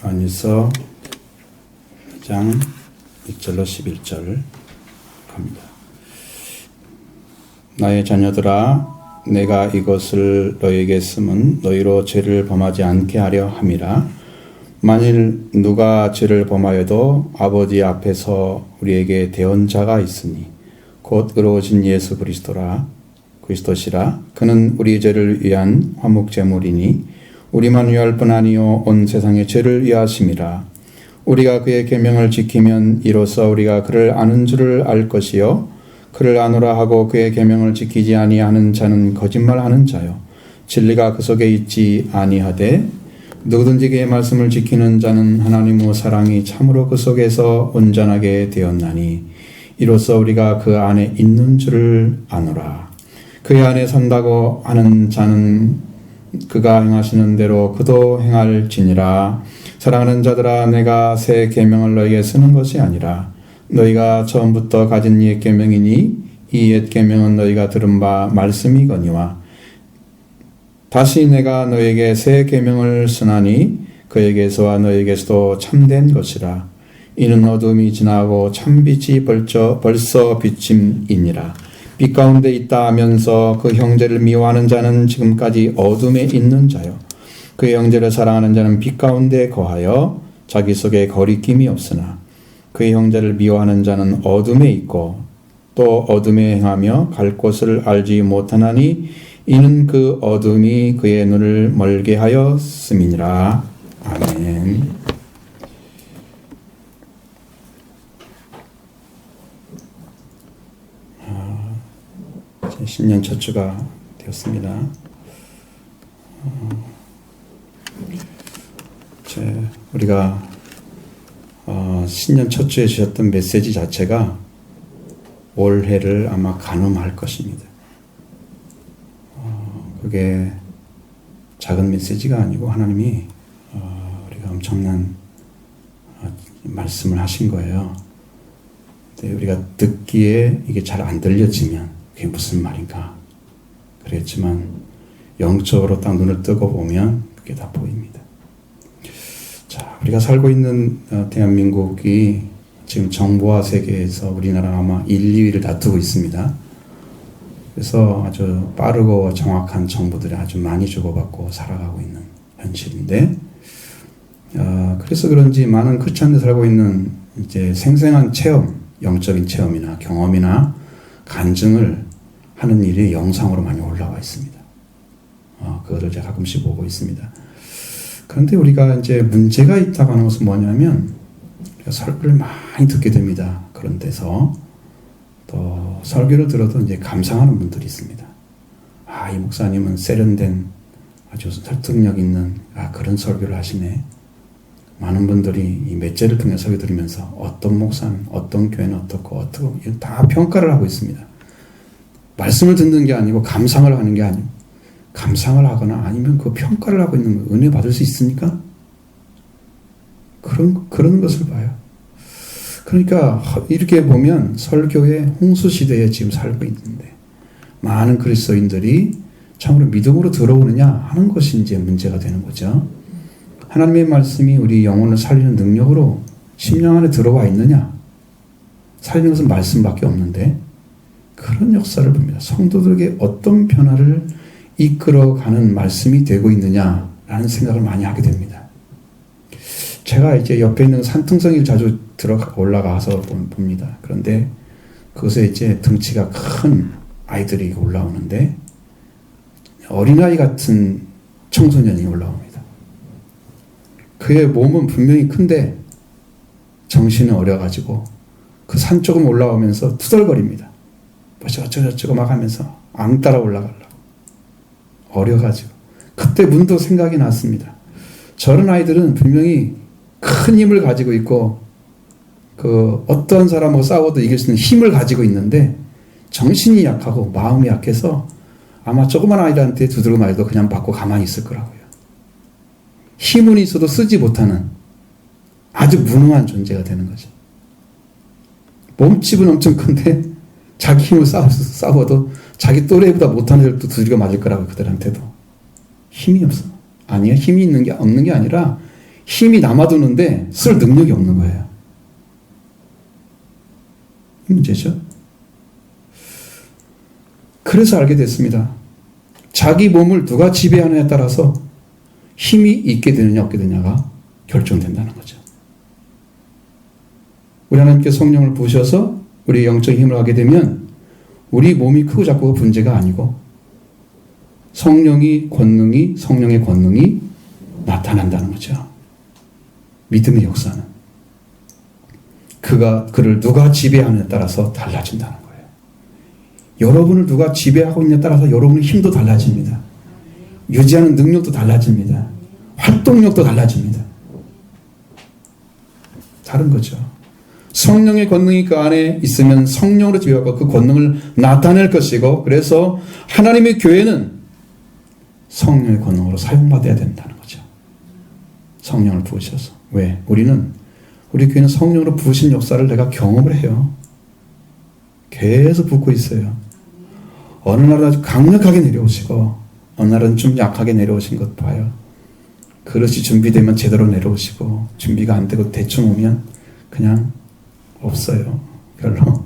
요한일서 2장 1절로 11절 갑니다. 나의 자녀들아, 내가 이것을 너희에게 쓰면 너희로 죄를 범하지 않게 하려 함이라. 만일 누가 죄를 범하여도 아버지 앞에서 우리에게 대언자가 있으니 곧 의로우신 예수 그리스도시라. 그는 우리 죄를 위한 화목제물이니 우리만 위할 뿐 아니요 온 세상의 죄를 위하심이라. 우리가 그의 계명을 지키면 이로써 우리가 그를 아는 줄을 알 것이요 그를 아노라 하고 그의 계명을 지키지 아니하는 자는 거짓말하는 자요 진리가 그 속에 있지 아니하되 누구든지 그의 말씀을 지키는 자는 하나님의 사랑이 참으로 그 속에서 온전하게 되었나니 이로써 우리가 그 안에 있는 줄을 아노라. 그의 안에 산다고 하는 자는 그가 행하시는 대로 그도 행할지니라. 사랑하는 자들아, 내가 새 계명을 너희에게 쓰는 것이 아니라 너희가 처음부터 가진 옛 계명이니 이 옛 계명은 너희가 들은 바 말씀이거니와 다시 내가 너희에게 새 계명을 쓰나니 그에게서와 너희에게서도 참된 것이라. 이는 어둠이 지나고 참빛이 벌써 비침이니라. 빛 가운데 있다 하면서 그 형제를 미워하는 자는 지금까지 어둠에 있는 자요 그 형제를 사랑하는 자는 빛 가운데 거하여 자기 속에 거리낌이 없으나 그 형제를 미워하는 자는 어둠에 있고 또 어둠에 행하며 갈 곳을 알지 못하나니 이는 그 어둠이 그의 눈을 멀게 하였음이니라. 아멘. 신년 첫 주가 되었습니다. 우리가 신년 첫 주에 주셨던 메시지 자체가 올해를 아마 가늠할 것입니다. 그게 작은 메시지가 아니고 하나님이 우리가 엄청난 말씀을 하신 거예요. 근데 우리가 듣기에 이게 잘 안 들려지면 그게 무슨 말인가 그랬지만 영적으로 딱 눈을 뜨고 보면 그게 다 보입니다. 자, 우리가 살고 있는 대한민국이 지금 정보화 세계에서 우리나라 아마 1, 2위를 다투고 있습니다. 그래서 아주 빠르고 정확한 정보들이 아주 많이 주고받고 살아가고 있는 현실인데, 그래서 그런지 많은 크리스찬들 살고 있는 이제 생생한 체험, 영적인 체험이나 경험이나 간증을 하는 일이 영상으로 많이 올라와 있습니다. 그거를 제가 가끔씩 보고 있습니다. 그런데 우리가 이제 문제가 있다고 하는 것은 뭐냐면, 우리가 설교를 많이 듣게 됩니다. 그런 데서 또 설교를 들어도 이제 감상하는 분들이 있습니다. 이 목사님은 세련된 아주 설득력 있는 그런 설교를 하시네. 많은 분들이 이 몇 제를 통해 설교 들으면서 어떤 목사는 어떤 교회는 어떻고 다 평가를 하고 있습니다. 말씀을 듣는 게 아니고 감상을 하는 게 아니고 감상을 하거나 아니면 그 평가를 하고 있는 거 은혜 받을 수 있습니까? 그런 것을 봐요. 그러니까 이렇게 보면 설교의 홍수 시대에 지금 살고 있는데 많은 그리스도인들이 참으로 믿음으로 들어오느냐 하는 것이 이제 문제가 되는 거죠. 하나님의 말씀이 우리 영혼을 살리는 능력으로 심령 안에 들어와 있느냐? 살리는 것은 말씀밖에 없는데 그런 역사를 봅니다. 성도들에게 어떤 변화를 이끌어가는 말씀이 되고 있느냐라는 생각을 많이 하게 됩니다. 제가 이제 옆에 있는 산등성이를 자주 올라가서 봅니다. 그런데 그곳에 이제 덩치가 큰 아이들이 올라오는데 어린아이 같은 청소년이 올라옵니다. 그의 몸은 분명히 큰데 정신은 어려가지고 그 산 조금 올라오면서 투덜거립니다. 저쩌고 막 하면서 앙 따라 올라가려고 어려가지고 그때 문득 생각이 났습니다. 저런 아이들은 분명히 큰 힘을 가지고 있고 그 어떤 사람하고 싸워도 이길 수 있는 힘을 가지고 있는데 정신이 약하고 마음이 약해서 아마 조그만 아이들한테 두드려 맞아도 그냥 받고 가만히 있을 거라고요. 힘은 있어도 쓰지 못하는 아주 무능한 존재가 되는 거죠. 몸집은 엄청 큰데 자기 힘을 싸워도 자기 또래보다 못하는 애들도 두드려 맞을 거라고 그들한테도. 힘이 없어. 아니요. 힘이 없는 게 아니라 힘이 남아도는데 쓸 능력이 없는 거예요. 문제죠. 그래서 알게 됐습니다. 자기 몸을 누가 지배하느냐에 따라서 힘이 있게 되느냐 없게 되느냐가 결정된다는 거죠. 우리 하나님께 성령을 부으셔서 우리 영적인 힘을 하게 되면 우리 몸이 크고 작고가 문제가 아니고 성령의 권능이 나타난다는 거죠. 믿음의 역사는 그를 누가 지배하느냐에 따라서 달라진다는 거예요. 여러분을 누가 지배하고 있느냐에 따라서 여러분의 힘도 달라집니다. 유지하는 능력도 달라집니다. 활동력도 달라집니다. 다른 거죠. 성령의 권능이 그 안에 있으면 성령으로 지배하고 그 권능을 나타낼 것이고, 그래서 하나님의 교회는 성령의 권능으로 사용받아야 된다는 거죠. 성령을 부으셔서. 왜? 우리 교회는 성령으로 부으신 역사를 내가 경험을 해요. 계속 붓고 있어요. 어느 날은 아주 강력하게 내려오시고 어느 날은 좀 약하게 내려오신 것 봐요. 그릇이 준비되면 제대로 내려오시고 준비가 안 되고 대충 오면 그냥 없어요. 별로.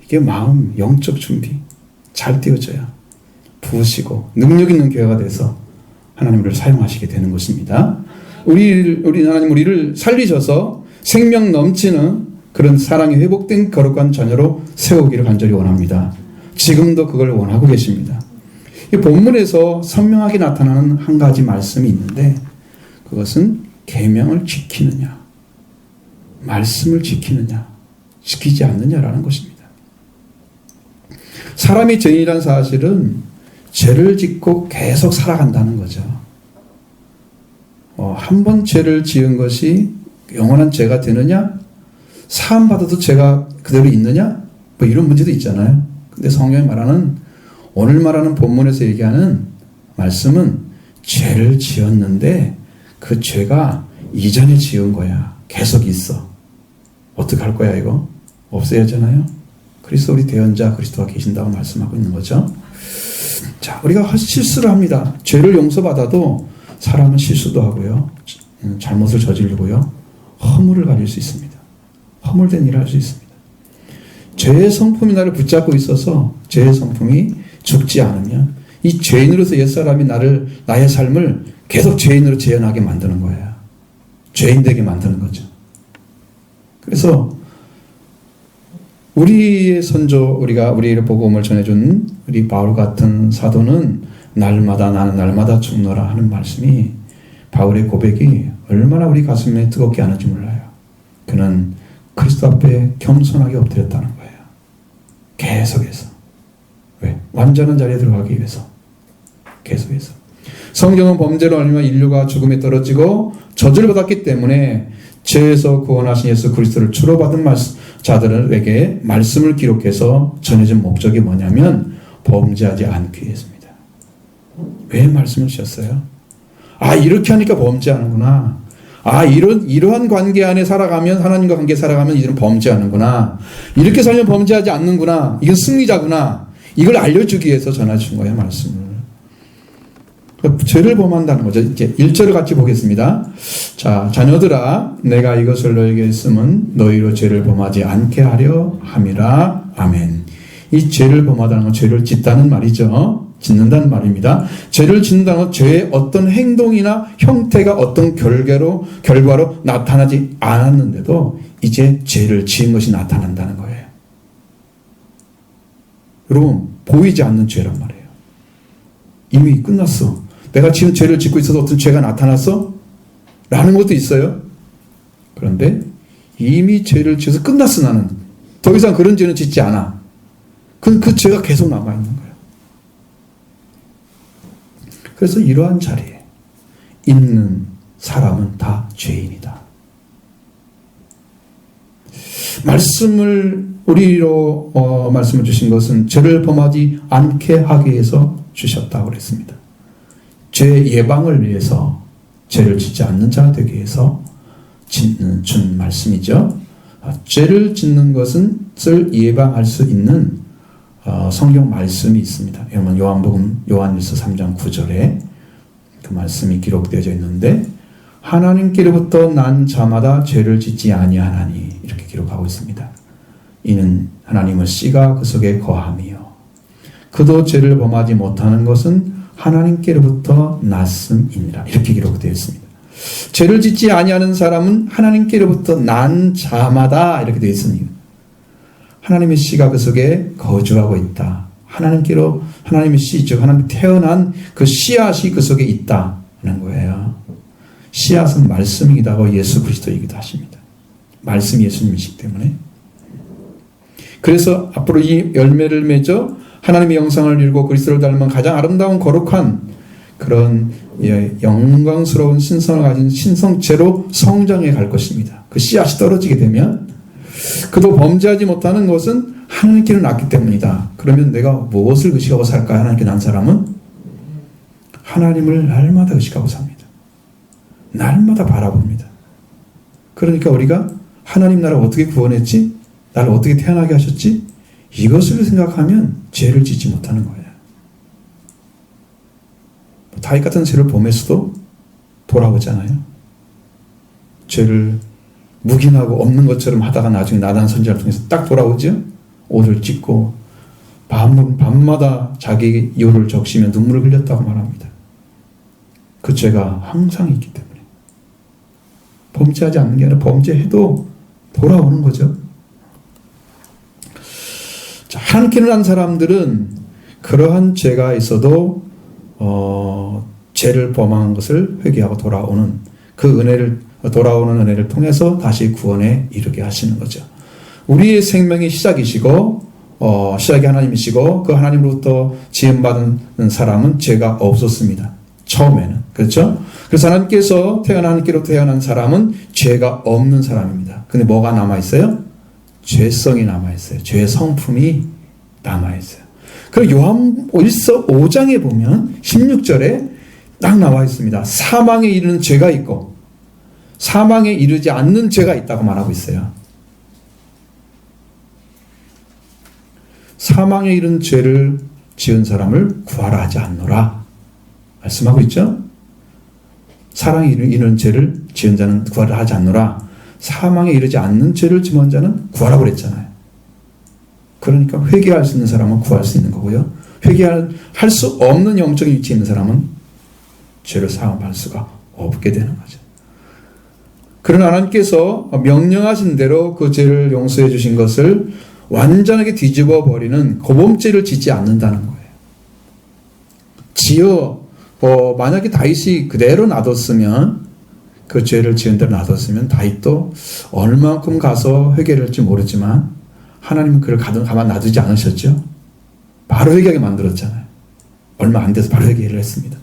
이게 마음, 영적 준비 잘 띄워져야 부으시고 능력 있는 교회가 돼서 하나님을 사용하시게 되는 것입니다. 우리 하나님 우리를 살리셔서 생명 넘치는 그런 사랑이 회복된 거룩한 자녀로 세우기를 간절히 원합니다. 지금도 그걸 원하고 계십니다. 이 본문에서 선명하게 나타나는 한 가지 말씀이 있는데 그것은 계명을 지키느냐, 말씀을 지키느냐, 지키지 않느냐라는 것입니다. 사람이 죄인이라는 사실은 죄를 짓고 계속 살아간다는 거죠. 한 번 죄를 지은 것이 영원한 죄가 되느냐? 사함받아도 죄가 그대로 있느냐? 뭐 이런 문제도 있잖아요. 근데 성경이 오늘 말하는 본문에서 얘기하는 말씀은 죄를 지었는데 그 죄가 이전에 지은 거야. 계속 있어. 어떻게 할 거야 이거? 없애야 하잖아요. 그리스도 우리 대언자 그리스도가 계신다고 말씀하고 있는 거죠. 자, 우리가 실수를 합니다. 죄를 용서받아도 사람은 실수도 하고요. 잘못을 저지르고요. 허물을 가질 수 있습니다. 허물된 일을 할 수 있습니다. 죄의 성품이 나를 붙잡고 있어서 죄의 성품이 죽지 않으면 이 죄인으로서 옛사람이 나의 삶을 계속 죄인으로 재현하게 만드는 거예요. 죄인 되게 만드는 거죠. 그래서 우리의 선조, 우리의 복음을 전해준 우리 바울 같은 사도는 나는 날마다 죽노라 하는 말씀이 바울의 고백이 얼마나 우리 가슴에 뜨겁게 하는지 몰라요. 그는 그리스도 앞에 겸손하게 엎드렸다는 거예요. 계속해서. 왜? 완전한 자리에 들어가기 위해서. 계속해서. 성경은 범죄로 말미암아 인류가 죽음에 떨어지고 저주를 받았기 때문에 죄에서 구원하신 예수 그리스도를 주로 받은 자들에게 말씀을 기록해서 전해준 목적이 뭐냐면 범죄하지 않기 위해서입니다. 왜 말씀을 주셨어요? 이렇게 하니까 범죄하는구나. 이러한 관계 안에 살아가면, 하나님과 관계 살아가면 이제는 범죄하는구나. 이렇게 살면 범죄하지 않는구나. 이건 승리자구나. 이걸 알려주기 위해서 전해준 거예요, 말씀을. 죄를 범한다는 거죠. 이제 1절을 같이 보겠습니다. 자, 자녀들아, 내가 이것을 너에게 했음은 너희로 죄를 범하지 않게 하려 함이라. 아멘. 이 죄를 범하다는 건 죄를 짓다는 말이죠. 짓는다는 말입니다. 죄를 짓는다는 건 죄의 어떤 행동이나 형태가 어떤 결과로 나타나지 않았는데도 이제 죄를 지은 것이 나타난다는 거예요. 여러분, 보이지 않는 죄란 말이에요. 이미 끝났어. 내가 지금 죄를 짓고 있어서 어떤 죄가 나타났어? 라는 것도 있어요. 그런데 이미 죄를 지어서 끝났어. 나는 더 이상 그런 죄는 짓지 않아. 그 죄가 계속 남아있는 거예요. 그래서 이러한 자리에 있는 사람은 다 죄인이다. 말씀을 우리로 말씀을 주신 것은 죄를 범하지 않게 하기 위해서 주셨다고 그랬습니다. 죄 예방을 위해서 죄를 짓지 않는 자가 되기 위해서 준 말씀이죠. 죄를 짓는 것을 예방할 수 있는 성경 말씀이 있습니다. 요한복음 요한일서 3장 9절에 그 말씀이 기록되어져 있는데 하나님께로부터 난 자마다 죄를 짓지 아니하나니 이렇게 기록하고 있습니다. 이는 하나님의 씨가 그 속에 거함이요 그도 죄를 범하지 못하는 것은 하나님께로부터 났음이니라 이렇게 기록되어 있습니다. 죄를 짓지 아니하는 사람은 하나님께로부터 난 자마다 이렇게 되어 있습니다. 하나님의 씨가 그 속에 거주하고 있다. 하나님께로 하나님의 씨 즉 하나님 태어난 그 씨앗이 그 속에 있다는 거예요. 씨앗은 말씀이기도 하고 예수 그리스도이기도 하십니다. 말씀이 예수님이시기 때문에. 그래서 앞으로 이 열매를 맺어 하나님의 영상을 이루고 그리스도를 닮은 가장 아름다운 거룩한 그런 영광스러운 신성을 가진 신성체로 성장해 갈 것입니다. 그 씨앗이 떨어지게 되면 그도 범죄하지 못하는 것은 하나님께로 났기 때문이다. 그러면 내가 무엇을 의식하고 살까? 하나님께 난 사람은 하나님을 날마다 의식하고 삽니다. 날마다 바라봅니다. 그러니까 우리가 하나님 나를 어떻게 구원했지? 나를 어떻게 태어나게 하셨지? 이것을 생각하면 죄를 짓지 못하는 거예요. 다윗 같은 죄를 범했어도 돌아오잖아요. 죄를 묵인하고 없는 것처럼 하다가 나중에 나단 선지자를 통해서 딱 돌아오죠. 옷을 찢고 밤마다 자기 요를 적시며 눈물을 흘렸다고 말합니다. 그 죄가 항상 있기 때문에 범죄하지 않는 게 아니라 범죄해도 돌아오는 거죠. 자, 하나님께로 난 사람들은 그러한 죄가 있어도 죄를 범한 것을 회개하고 돌아오는 그 은혜를 돌아오는 은혜를 통해서 다시 구원에 이르게 하시는 거죠. 우리의 생명의 시작이시고 시작이 하나님이시고 그 하나님으로부터 지음받은 사람은 죄가 없었습니다. 처음에는. 그렇죠? 그래서 하나님께서 하나님께로 태어난 사람은 죄가 없는 사람입니다. 근데 뭐가 남아있어요? 죄성이 남아있어요. 죄의 성품이 남아있어요. 그리고 요한 1서 5장에 보면 16절에 딱 나와 있습니다. 사망에 이르는 죄가 있고 사망에 이르지 않는 죄가 있다고 말하고 있어요. 사망에 이른 죄를 지은 사람을 구하라 하지 않노라 말씀하고 있죠. 사망에 이르는 죄를 지은 자는 구하라 하지 않노라. 사망에 이르지 않는 죄를 지은 자는 구하라고 그랬잖아요. 그러니까 회개할 수 있는 사람은 구할 수 있는 거고요. 회개할 수 없는 영적인 위치에 있는 사람은 죄를 사함할 수가 없게 되는 거죠. 그러나 하나님께서 명령하신 대로 그 죄를 용서해 주신 것을 완전하게 뒤집어 버리는 고범죄를 짓지 않는다는 거예요. 만약에 다윗이 그대로 놔뒀으면 그 죄를 지은 대로 놔뒀으면 다윗도 얼만큼 가서 회개를 할지 모르지만 하나님은 그를 가만 놔두지 않으셨죠. 바로 회개하게 만들었잖아요. 얼마 안 돼서 바로 회개를 했습니다.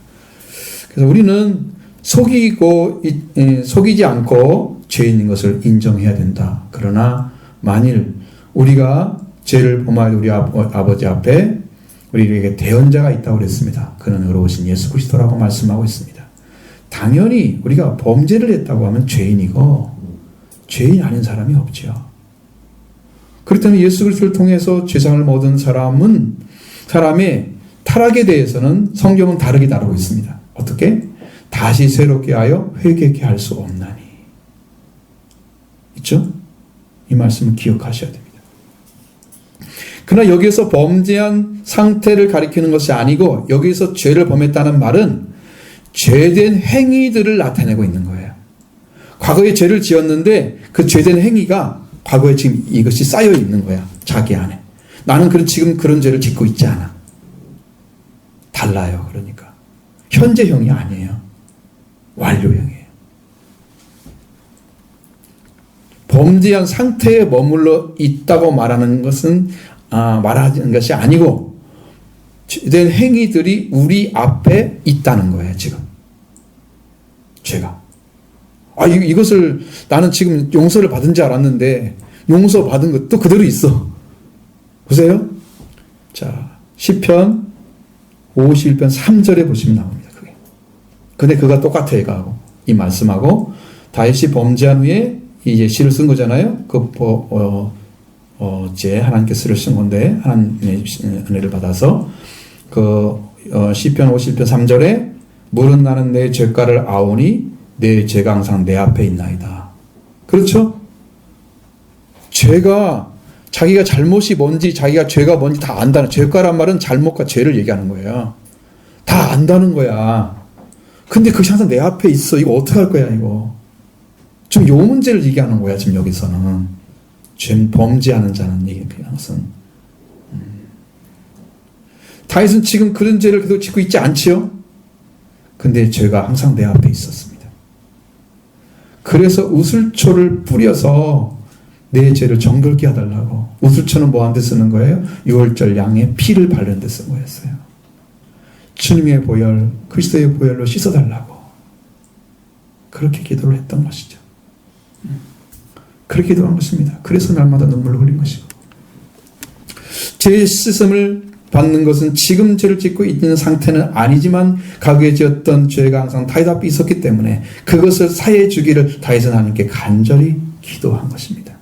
그래서 우리는 속이지 않고 죄인인 것을 인정해야 된다. 그러나 만일 우리가 죄를 범할 우리 아버지 앞에 우리에게 대언자가 있다고 그랬습니다. 그는 의로우신 예수 그리스도라고 말씀하고 있습니다. 당연히 우리가 범죄를 했다고 하면 죄인이고 죄인 아닌 사람이 없죠. 그렇다면 예수 그리스도를 통해서 죄상을 얻은 사람의 타락에 대해서는 성경은 다르게 다루고 있습니다. 어떻게? 다시 새롭게 하여 회개케 할 수 없나니. 있죠? 이 말씀을 기억하셔야 됩니다. 그러나 여기에서 범죄한 상태를 가리키는 것이 아니고 여기에서 죄를 범했다는 말은 죄된 행위들을 나타내고 있는 거예요. 과거에 죄를 지었는데 그 죄된 행위가 과거에 지금 이것이 쌓여 있는 거야. 자기 안에. 나는 지금 그런 죄를 짓고 있지 않아. 달라요. 그러니까. 현재형이 아니에요. 완료형이에요. 범죄한 상태에 머물러 있다고 말하는 것은 말하는 것이 아니고 죄된 행위들이 우리 앞에 있다는 거예요. 지금 죄가 이것을 나는 지금 용서를 받은 줄 알았는데 용서받은 것도 그대로 있어. 보세요. 자, 시편 51편 3절에 보시면 나옵니다. 그게. 근데 그가 똑같아요. 이거하고 이 말씀하고 다윗이 범죄한 후에 이제 시를 쓴 거잖아요. 이제 하나님께 시를 쓴 건데 하나님의 은혜를 받아서 시편 51편 3절에 물은 나는 내 죄가를 아오니 내 죄가 항상 내 앞에 있나이다. 그렇죠? 죄가 자기가 잘못이 뭔지 자기가 죄가 뭔지 다 안다는, 죄가란 말은 잘못과 죄를 얘기하는 거예요. 다 안다는 거야. 근데 그것이 항상 내 앞에 있어. 이거 어떡할 거야 이거. 좀 요 문제를 얘기하는 거야 지금 여기서는. 죄 범죄하는 자는 얘기 항상. 다윗은 지금 그런 죄를 계속 짓고 있지 않지요? 근데 죄가 항상 내 앞에 있었습니다. 그래서 우슬초를 뿌려서 내 죄를 정결케 해달라고. 우슬초는 뭐 하는 데 쓰는 거예요? 유월절 양의 피를 바르는 데 쓴 거였어요. 주님의 보혈, 그리스도의 보혈로 씻어달라고. 그렇게 기도를 했던 것이죠. 그렇게 기도한 것입니다. 그래서 날마다 눈물을 흘린 것이고. 죄 씻음을 받는 것은 지금 죄를 짓고 있는 상태는 아니지만 과거에 지었던 죄가 항상 다윗 앞에 있었기 때문에 그것을 사해 주기를 다윗은 하나님께 간절히 기도한 것입니다.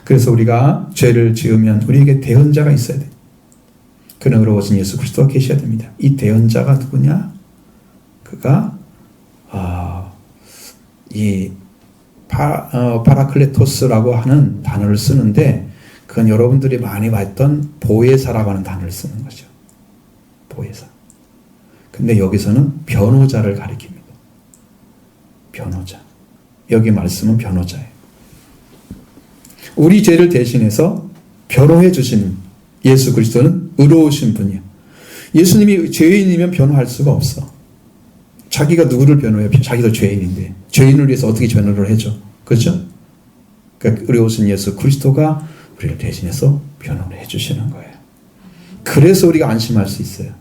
그래서 우리가 죄를 지으면 우리에게 대언자가 있어야 돼. 그는 의로우신 예수 그리스도가 계셔야 됩니다. 이 대언자가 누구냐? 그가 이 파라클레토스라고 하는 단어를 쓰는데 그건 여러분들이 많이 봤던 보혜사라고 하는 단어를 쓰는 거죠. 보혜사. 근데 여기서는 변호자를 가리킵니다. 변호자. 여기 말씀은 변호자예요. 우리 죄를 대신해서 변호해 주시는 예수 그리스도는 의로우신 분이에요. 예수님이 죄인이면 변호할 수가 없어. 자기가 누구를 변호해요? 자기도 죄인인데. 죄인을 위해서 어떻게 변호를 해줘? 그렇죠? 그러니까 의로우신 예수 그리스도가 우리를 대신해서 변호를 해주시는 거예요. 그래서 우리가 안심할 수 있어요.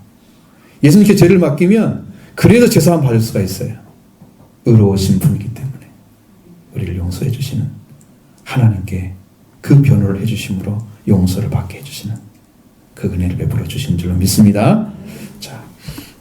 예수님께 죄를 맡기면 그래서 죄사함 받을 수가 있어요. 의로우신 분이기 때문에 우리를 용서해 주시는 하나님께 그 변호를 해주심으로 용서를 받게 해주시는 그 은혜를 베풀어 주신 줄로 믿습니다. 자,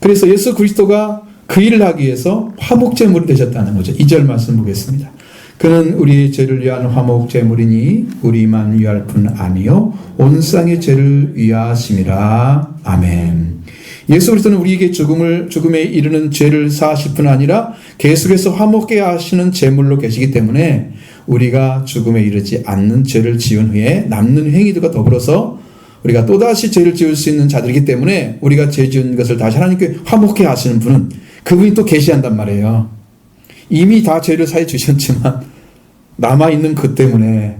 그래서 예수 그리스도가 그 일을 하기 위해서 화목제물이 되셨다는 거죠. 2절 말씀 보겠습니다. 그는 우리의 죄를 위한 화목제물이니 우리만 위할 뿐 아니요 온 세상의 죄를 위하심이라. 아멘. 예수 그리스도는 우리에게 죽음에 이르는 죄를 사하실 뿐 아니라 계속해서 화목케 하시는 제물로 계시기 때문에 우리가 죽음에 이르지 않는 죄를 지은 후에 남는 행위들과 더불어서 우리가 또다시 죄를 지을 수 있는 자들이기 때문에 우리가 죄 지은 것을 다시 하나님께 화목케 하시는 분은 그분이 또 계시한단 말이에요. 이미 다 죄를 사해 주셨지만 남아있는 그 때문에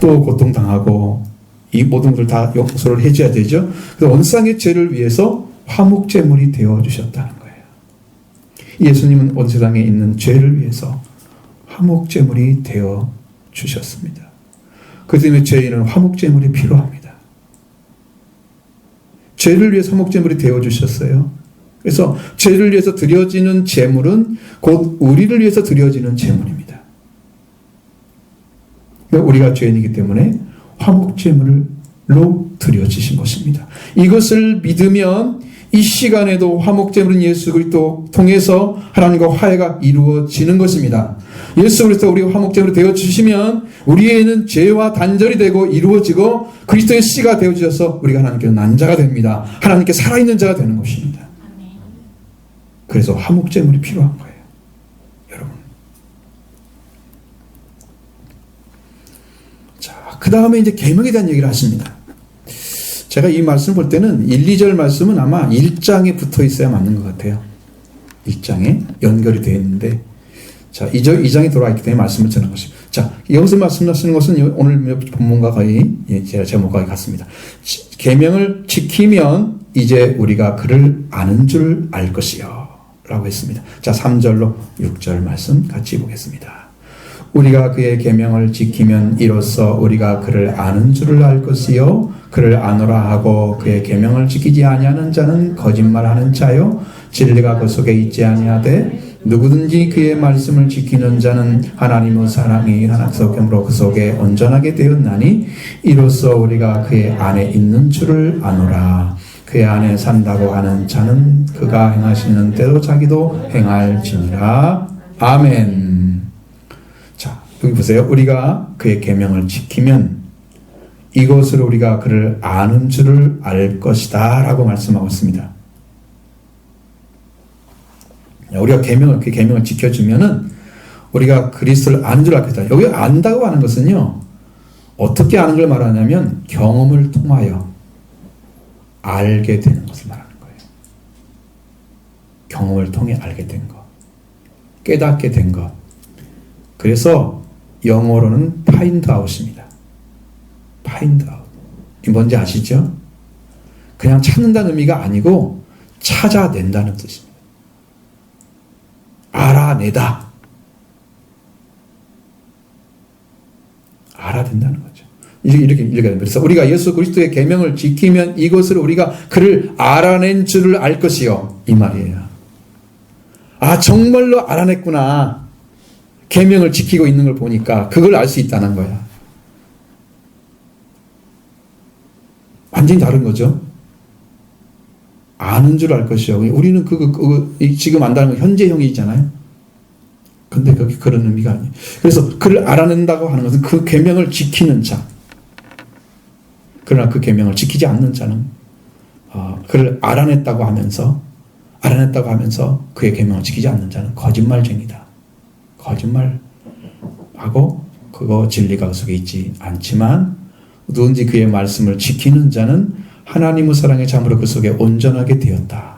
또 고통당하고 이 모든 것을 다 용서를 해줘야 되죠. 그래서 온 세상의 죄를 위해서 화목제물이 되어주셨다는 거예요. 예수님은 온 세상에 있는 죄를 위해서 화목제물이 되어주셨습니다. 그 때문에 죄인은 화목제물이 필요합니다. 죄를 위해서 화목제물이 되어주셨어요. 그래서 죄를 위해서 드려지는 제물은 곧 우리를 위해서 드려지는 제물입니다. 우리가 죄인이기 때문에 화목제물로 드려지신 것입니다. 이것을 믿으면 이 시간에도 화목제물인 예수 그리스도 통해서 하나님과 화해가 이루어지는 것입니다. 예수 그리스도 우리가 화목제물이 되어주시면 우리에는 죄와 단절이 되고 이루어지고 그리스도의 씨가 되어주셔서 우리가 하나님께 난 자가 됩니다. 하나님께 살아있는 자가 되는 것입니다. 그래서 화목제물이 필요한 거예요. 여러분. 자, 그 다음에 이제 계명에 대한 얘기를 하십니다. 제가 이 말씀을 볼 때는 1, 2절 말씀은 아마 1장에 붙어 있어야 맞는 것 같아요. 1장에 연결이 되어 있는데, 자, 2장에 들어와 있기 때문에 말씀을 전한 것입니다. 자, 여기서 말씀하시는 것은 오늘 본문과 거의 제목과 같습니다. 계명을 지키면 이제 우리가 그를 아는 줄 알 것이요. 라고 했습니다. 자, 3절로 6절 말씀 같이 보겠습니다. 우리가 그의 계명을 지키면 이로써 우리가 그를 아는 줄을 알 것이요 그를 아노라 하고 그의 계명을 지키지 아니하는 자는 거짓말하는 자요 진리가 그 속에 있지 아니하되 누구든지 그의 말씀을 지키는 자는 하나님의 사랑이 하나님으로 그 속에 온전하게 되었나니 이로써 우리가 그의 안에 있는 줄을 아노라. 그의 안에 산다고 하는 자는 그가 행하시는 대로 자기도 행할지니라. 아멘. 자, 여기 보세요. 우리가 그의 계명을 지키면 이것으로 우리가 그를 아는 줄을 알 것이다 라고 말씀하고 있습니다. 우리가 그 계명을 지켜주면은 우리가 그리스도를 아는 줄 알겠다. 여기 안다고 하는 것은요, 어떻게 아는 걸 말하냐면 경험을 통하여 알게 되는 것을 말하는 거예요. 경험을 통해 알게 된 것, 깨닫게 된 것. 그래서 영어로는 find out입니다. find out. 이 뭔지 아시죠? 그냥 찾는다는 의미가 아니고 찾아낸다는 뜻입니다. 알아내다. 알아낸다는 거죠. 이렇게 읽어야 됩니다. 그래서 우리가 예수 그리스도의 계명을 지키면 이것을 우리가 그를 알아낸 줄을 알 것이요. 이 말이에요. 아, 정말로 알아냈구나. 계명을 지키고 있는 걸 보니까 그걸 알 수 있다는 거야. 완전히 다른 거죠. 아는 줄 알 것이요. 우리는 지금 안다는 건 현재형이잖아요. 근데 그게 그런 의미가 아니에요. 그래서 그를 알아낸다고 하는 것은 그 계명을 지키는 자. 그러나 그 계명을 지키지 않는 자는 그를 알아냈다고 하면서 그의 계명을 지키지 않는 자는 거짓말쟁이다. 거짓말하고 그거 진리가 그 속에 있지 않지만 누군지 그의 말씀을 지키는 자는 하나님의 사랑의 잠으로 그 속에 온전하게 되었다.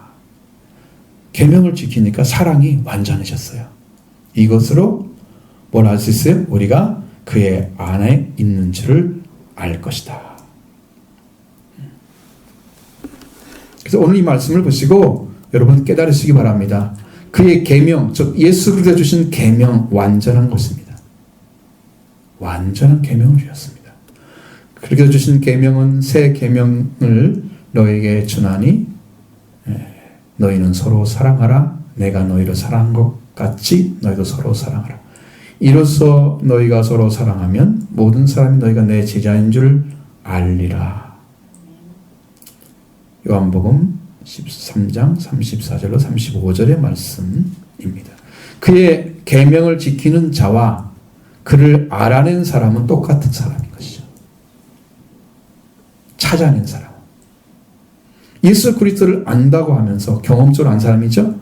계명을 지키니까 사랑이 완전해졌어요. 이것으로 뭘 알 수 있어요? 우리가 그의 안에 있는 줄을 알 것이다. 그래서 오늘 이 말씀을 보시고 여러분 깨달으시기 바랍니다. 그의 계명, 즉 예수 그리스도가 주신 계명 완전한 것입니다. 완전한 계명을 주셨습니다. 그렇게 주신 계명은 새 계명을 너에게 주나니 너희는 서로 사랑하라. 내가 너희를 사랑한 것 같이 너희도 서로 사랑하라. 이로써 너희가 서로 사랑하면 모든 사람이 너희가 내 제자인 줄 알리라. 요한복음 13장 34절로 35절의 말씀입니다. 그의 계명을 지키는 자와 그를 알아낸 사람은 똑같은 사람인 것이죠. 찾아낸 사람. 예수 그리스도를 안다고 하면서 경험적으로 안 사람이죠.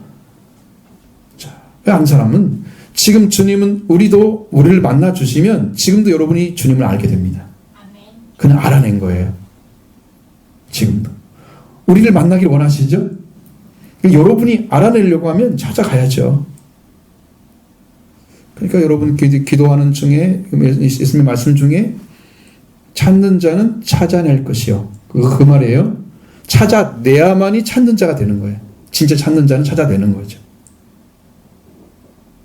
자, 안 사람은 지금 주님은 우리를 만나 주시면 지금도 여러분이 주님을 알게 됩니다. 그냥 알아낸 거예요. 지금도. 우리를 만나길 원하시죠? 여러분이 알아내려고 하면 찾아가야죠. 그러니까 여러분 기도하는 중에 예수님의 말씀 중에 찾는 자는 찾아낼 것이요. 그 말이에요. 찾아내야만이 찾는 자가 되는 거예요. 진짜 찾는 자는 찾아내는 거죠.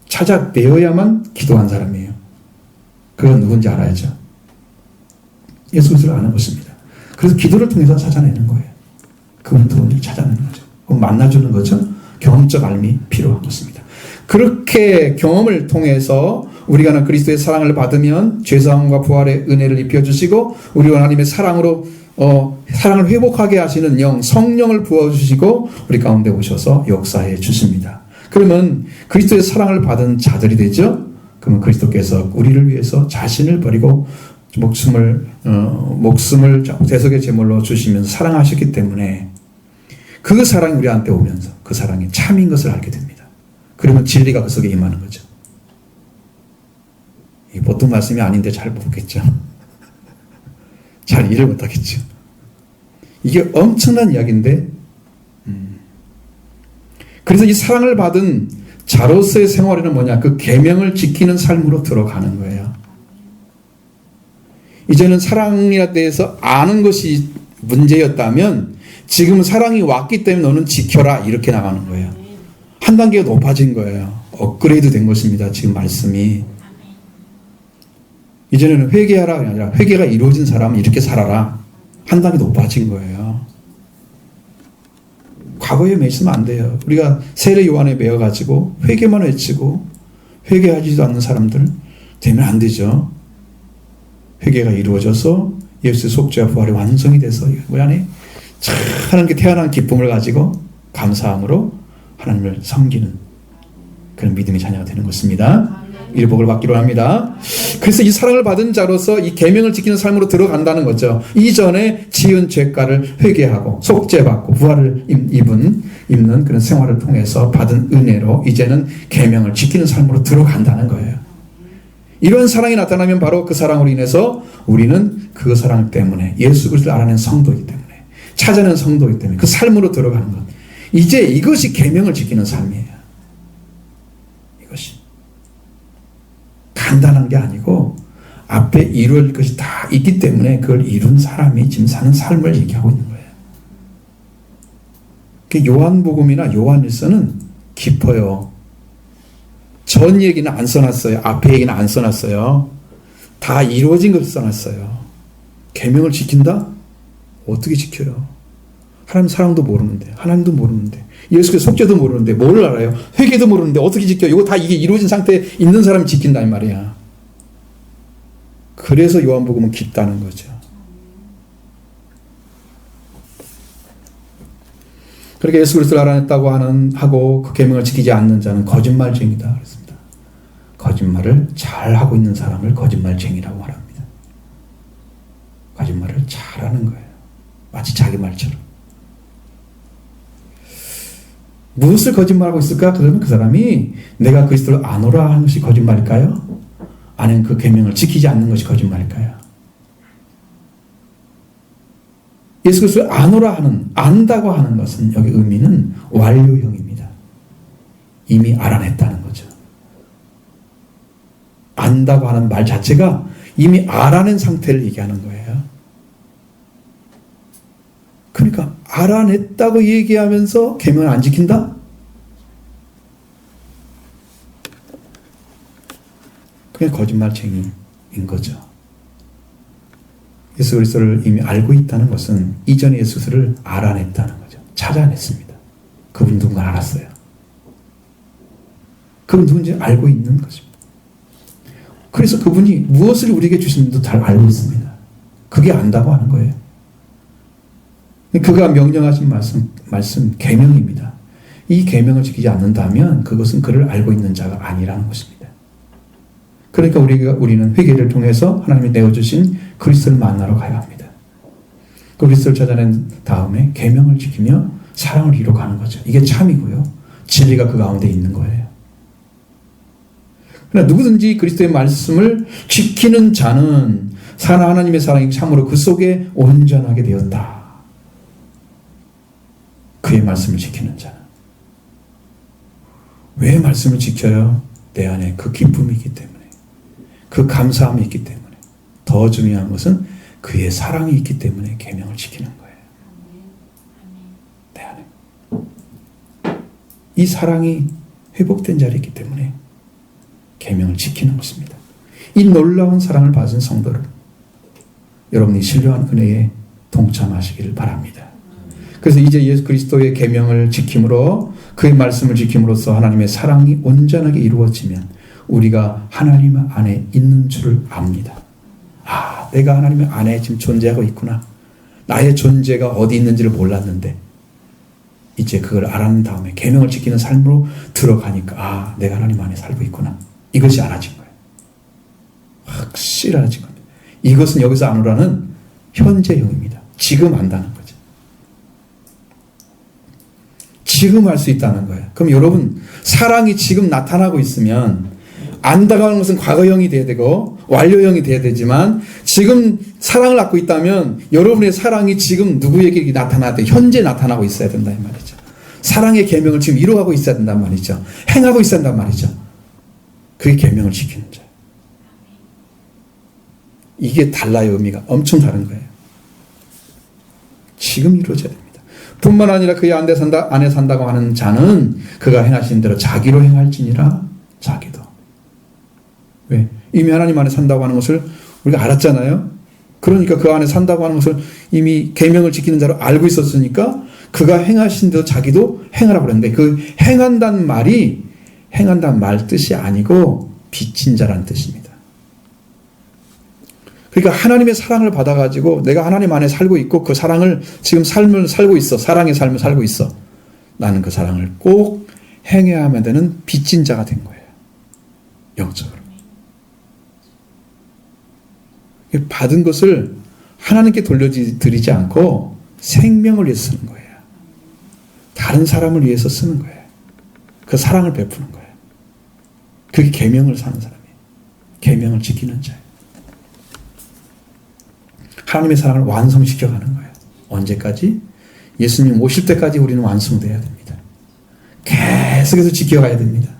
찾아내어야만 기도한 사람이에요. 그건 누군지 알아야죠. 예수 그리스도를 아는 것입니다. 그래서 기도를 통해서 찾아내는 거예요. 그분 누군지 찾아내는 거죠. 만나주는 거죠. 경험적 알미 필요한 것입니다. 그렇게 경험을 통해서 우리가 그리스도의 사랑을 받으면 죄사함과 부활의 은혜를 입혀주시고 우리 하나님의 사랑으로 사랑을 회복하게 하시는 성령을 부어주시고 우리 가운데 오셔서 역사해 주십니다. 그러면 그리스도의 사랑을 받은 자들이 되죠. 그러면 그리스도께서 우리를 위해서 자신을 버리고 목숨을 대속의 제물로 주시면서 사랑하셨기 때문에 그 사랑이 우리한테 오면서 그 사랑이 참인 것을 알게 됩니다. 그러면 진리가 그 속에 임하는 거죠. 보통 말씀이 아닌데 잘 모르겠죠. 잘 이해를 못하겠죠. 이게 엄청난 이야기인데 그래서 이 사랑을 받은 자로서의 생활에는 뭐냐? 그 계명을 지키는 삶으로 들어가는 거예요. 이제는 사랑에 대해서 아는 것이 문제였다면 지금 사랑이 왔기 때문에 너는 지켜라 이렇게 나가는 거예요. 한 단계가 높아진 거예요. 업그레이드 된 것입니다. 지금 말씀이. 이제는 회개하라가 아니라 회개가 이루어진 사람은 이렇게 살아라. 한 단계 높아진 거예요. 과거에 매이시면 안 돼요. 우리가 세례 요한에 매여가지고 회개만 외치고 회개하지도 않는 사람들 되면 안 되죠. 회개가 이루어져서 예수의 속죄와 부활이 완성이 돼서 우리 안에 하나님께 태어난 기쁨을 가지고 감사함으로 하나님을 섬기는 그런 믿음의 자녀가 되는 것입니다. 일복을 받기로 합니다. 그래서 이 사랑을 받은 자로서 이 계명을 지키는 삶으로 들어간다는 거죠. 이전에 지은 죄가를 회개하고 속죄받고 부활을 입는 그런 생활을 통해서 받은 은혜로 이제는 계명을 지키는 삶으로 들어간다는 거예요. 이런 사랑이 나타나면 바로 그 사랑으로 인해서 우리는 그 사랑 때문에 예수 그리스도를 알아낸 성도이기 때문에 찾아낸 성도이기 때문에 그 삶으로 들어가는 것. 이제 이것이 계명을 지키는 삶이에요. 이것이 간단한 게 아니고 앞에 이룰 것이 다 있기 때문에 그걸 이룬 사람이 지금 사는 삶을 얘기하고 있는 거예요. 요한복음이나 요한일서는 깊어요. 전 얘기는 안 써놨어요. 앞에 얘기는 안 써놨어요. 다 이루어진 것을 써놨어요. 계명을 지킨다? 어떻게 지켜요? 하나님 사랑도 모르는데, 하나님도 모르는데, 예수의 속죄도 모르는데, 뭘 알아요? 회개도 모르는데 어떻게 지켜요? 이거 다 이게 이루어진 상태에 있는 사람이 지킨다 이 말이야. 그래서 요한복음은 깊다는 거죠. 그렇게 예수 그리스도를 알아냈다고 하고 그 계명을 지키지 않는 자는 거짓말쟁이다 그랬습니다. 거짓말을 잘하고 있는 사람을 거짓말쟁이라고 말합니다. 거짓말을 잘하는 거예요. 마치 자기 말처럼. 무엇을 거짓말하고 있을까? 그러면 그 사람이 내가 그리스도를 아노라 하는 것이 거짓말일까요? 아니면 그 계명을 지키지 않는 것이 거짓말일까요? 예수 그리스도를 아노라 하는, 안다고 하는 것은 여기 의미는 완료형입니다. 이미 알아냈다는 거죠. 안다고 하는 말 자체가 이미 알아낸 상태를 얘기하는 거예요. 그러니까 알아냈다고 얘기하면서 계명을 안 지킨다? 그게 거짓말쟁이인 거죠. 예수 그리스도를 이미 알고 있다는 것은 이전에 예수 그리스도를 알아냈다는 거죠. 찾아냈습니다. 그분 누군가 알았어요. 그분 누군지 알고 있는 것입니다. 그래서 그분이 무엇을 우리에게 주시는지도 잘 알고 있습니다. 그게 안다고 하는 거예요. 그가 명령하신 말씀 계명입니다. 이 계명을 지키지 않는다면 그것은 그를 알고 있는 자가 아니라는 것입니다. 그러니까 우리는 회개를 통해서 하나님이 내어주신 그리스도를 만나러 가야 합니다. 그리스도를 찾아낸 다음에 계명을 지키며 사랑을 이루어가는 거죠. 이게 참이고요. 진리가 그 가운데 있는 거예요. 그러나 누구든지 그리스도의 말씀을 지키는 자는 하나님의 사랑이 참으로 그 속에 온전하게 되었다. 그의 말씀을 지키는 자는. 왜 말씀을 지켜요? 내 안에 그 기쁨이 있기 때문에, 그 감사함이 있기 때문에, 더 중요한 것은 그의 사랑이 있기 때문에 계명을 지키는 거예요. 내 안에 이 사랑이 회복된 자리에 있기 때문에 계명을 지키는 것입니다. 이 놀라운 사랑을 받은 성도를 여러분이 신령한 은혜에 동참하시기를 바랍니다. 그래서 이제 예수 그리스도의 계명을 지킴으로, 그의 말씀을 지킴으로써 하나님의 사랑이 온전하게 이루어지면 우리가 하나님 안에 있는 줄을 압니다. 아, 내가 하나님 안에 지금 존재하고 있구나. 나의 존재가 어디 있는지를 몰랐는데 이제 그걸 알아낸 다음에 계명을 지키는 삶으로 들어가니까 아, 내가 하나님 안에 살고 있구나. 이것이 알아진 거예요. 확실히 알아진 겁니다. 이것은 여기서 아노라는 현재형입니다. 지금 안다는 거죠. 지금 알 수 있다는 거예요. 그럼 여러분, 사랑이 지금 나타나고 있으면 안다고 하는 것은 과거형이 돼야 되고 완료형이 돼야 되지만 지금 사랑을 갖고 있다면 여러분의 사랑이 지금 누구에게 나타나야 돼? 현재 나타나고 있어야 된다 이 말이죠. 사랑의 계명을 지금 이루어가고 있어야 된단 말이죠. 행하고 있어야 된단 말이죠. 그게 계명을 지키는 자예요. 이게 달라요. 의미가 엄청 다른 거예요. 지금 이루어져야 됩니다. 뿐만 아니라 그의 안에 산다고 하는 자는 그가 행하신 대로 자기로 행할지니라. 자기도. 왜? 이미 하나님 안에 산다고 하는 것을 우리가 알았잖아요. 그러니까 그 안에 산다고 하는 것을 이미 계명을 지키는 자로 알고 있었으니까 그가 행하신 대로 자기도 행하라고 그랬는데 그 행한다는 말이 행한다는 말 뜻이 아니고 빚진 자라는 뜻입니다. 그러니까 하나님의 사랑을 받아가지고 내가 하나님 안에 살고 있고 그 사랑을 지금 삶을 살고 있어. 사랑의 삶을 살고 있어. 나는 그 사랑을 꼭 행해야만 되는 빚진 자가 된 거예요. 영적으로. 받은 것을 하나님께 돌려드리지 않고 생명을 위해서 쓰는 거예요. 다른 사람을 위해서 쓰는 거예요. 그 사랑을 베푸는 거예요. 그게 계명을 사는 사람이에요. 계명을 지키는 자예요. 하나님의 사랑을 완성시켜가는 거예요. 언제까지? 예수님 오실 때까지 우리는 완성돼야 됩니다. 계속해서 지켜가야 됩니다.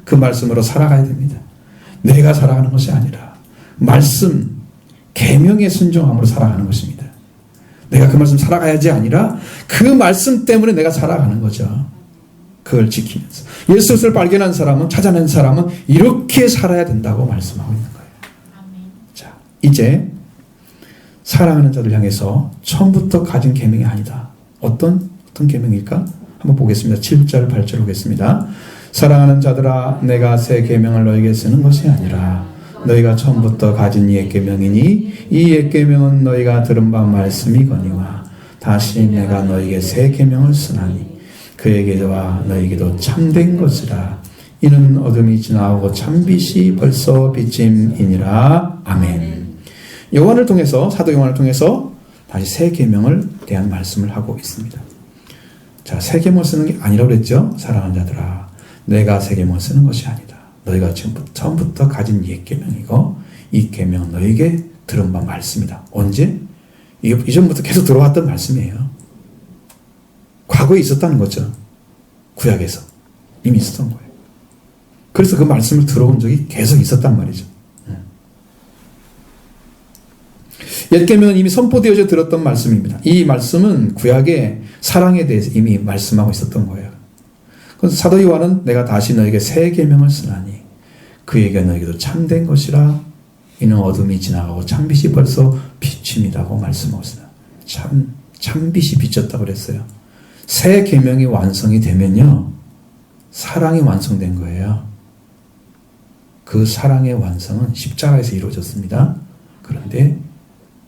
그 말씀으로 살아가야 됩니다. 내가 살아가는 것이 아니라 말씀, 계명에 순종함으로 살아가는 것입니다. 내가 그 말씀 살아가야지 아니라 그 말씀 때문에 내가 살아가는 거죠. 그걸 지키면서. 예수 그리스도를 발견한 사람은, 찾아낸 사람은 이렇게 살아야 된다고 말씀하고 있는 거예요. 자, 이제 사랑하는 자들 향해서 처음부터 가진 계명이 아니다. 어떤 계명일까? 한번 보겠습니다. 7절, 8절 보겠습니다. 사랑하는 자들아, 내가 새 계명을 너에게 쓰는 것이 아니라 너희가 처음부터 가진 옛 계명이니 이 옛 계명은 너희가 들은 바 말씀이거니와 다시 내가 너희에게 새 계명을 쓰나니 그에게와 너희에게도 참된 것이라. 이는 어둠이 지나오고 참빛이 벌써 비침이니라. 아멘. 요한을 통해서, 사도 요한을 통해서 다시 새 계명을 대한 말씀을 하고 있습니다. 자, 새 계명을 쓰는 게 아니라고 그랬죠. 사랑하는 자들아, 내가 새 계명을 쓰는 것이 아니다. 너희가 처음부터 가진 옛 계명이고 이 계명은 너희에게 들은 바 말씀이다. 언제? 이전부터 계속 들어왔던 말씀이에요. 과거에 있었다는 거죠. 구약에서 이미 있었던 거예요. 그래서 그 말씀을 들어온 적이 계속 있었단 말이죠. 옛 계명은 이미 선포되어져 들었던 말씀입니다. 이 말씀은 구약의 사랑에 대해서 이미 말씀하고 있었던 거예요. 그래서 사도 요한은 내가 다시 너에게 새 계명을 쓰나니 그에게 너에게도 참된 것이라. 이는 어둠이 지나가고 참빛이 벌써 비칩니다고 말씀하고 있어요. 참빛이 비쳤다고 그랬어요. 새 계명이 완성이 되면요, 사랑이 완성된 거예요. 그 사랑의 완성은 십자가에서 이루어졌습니다. 그런데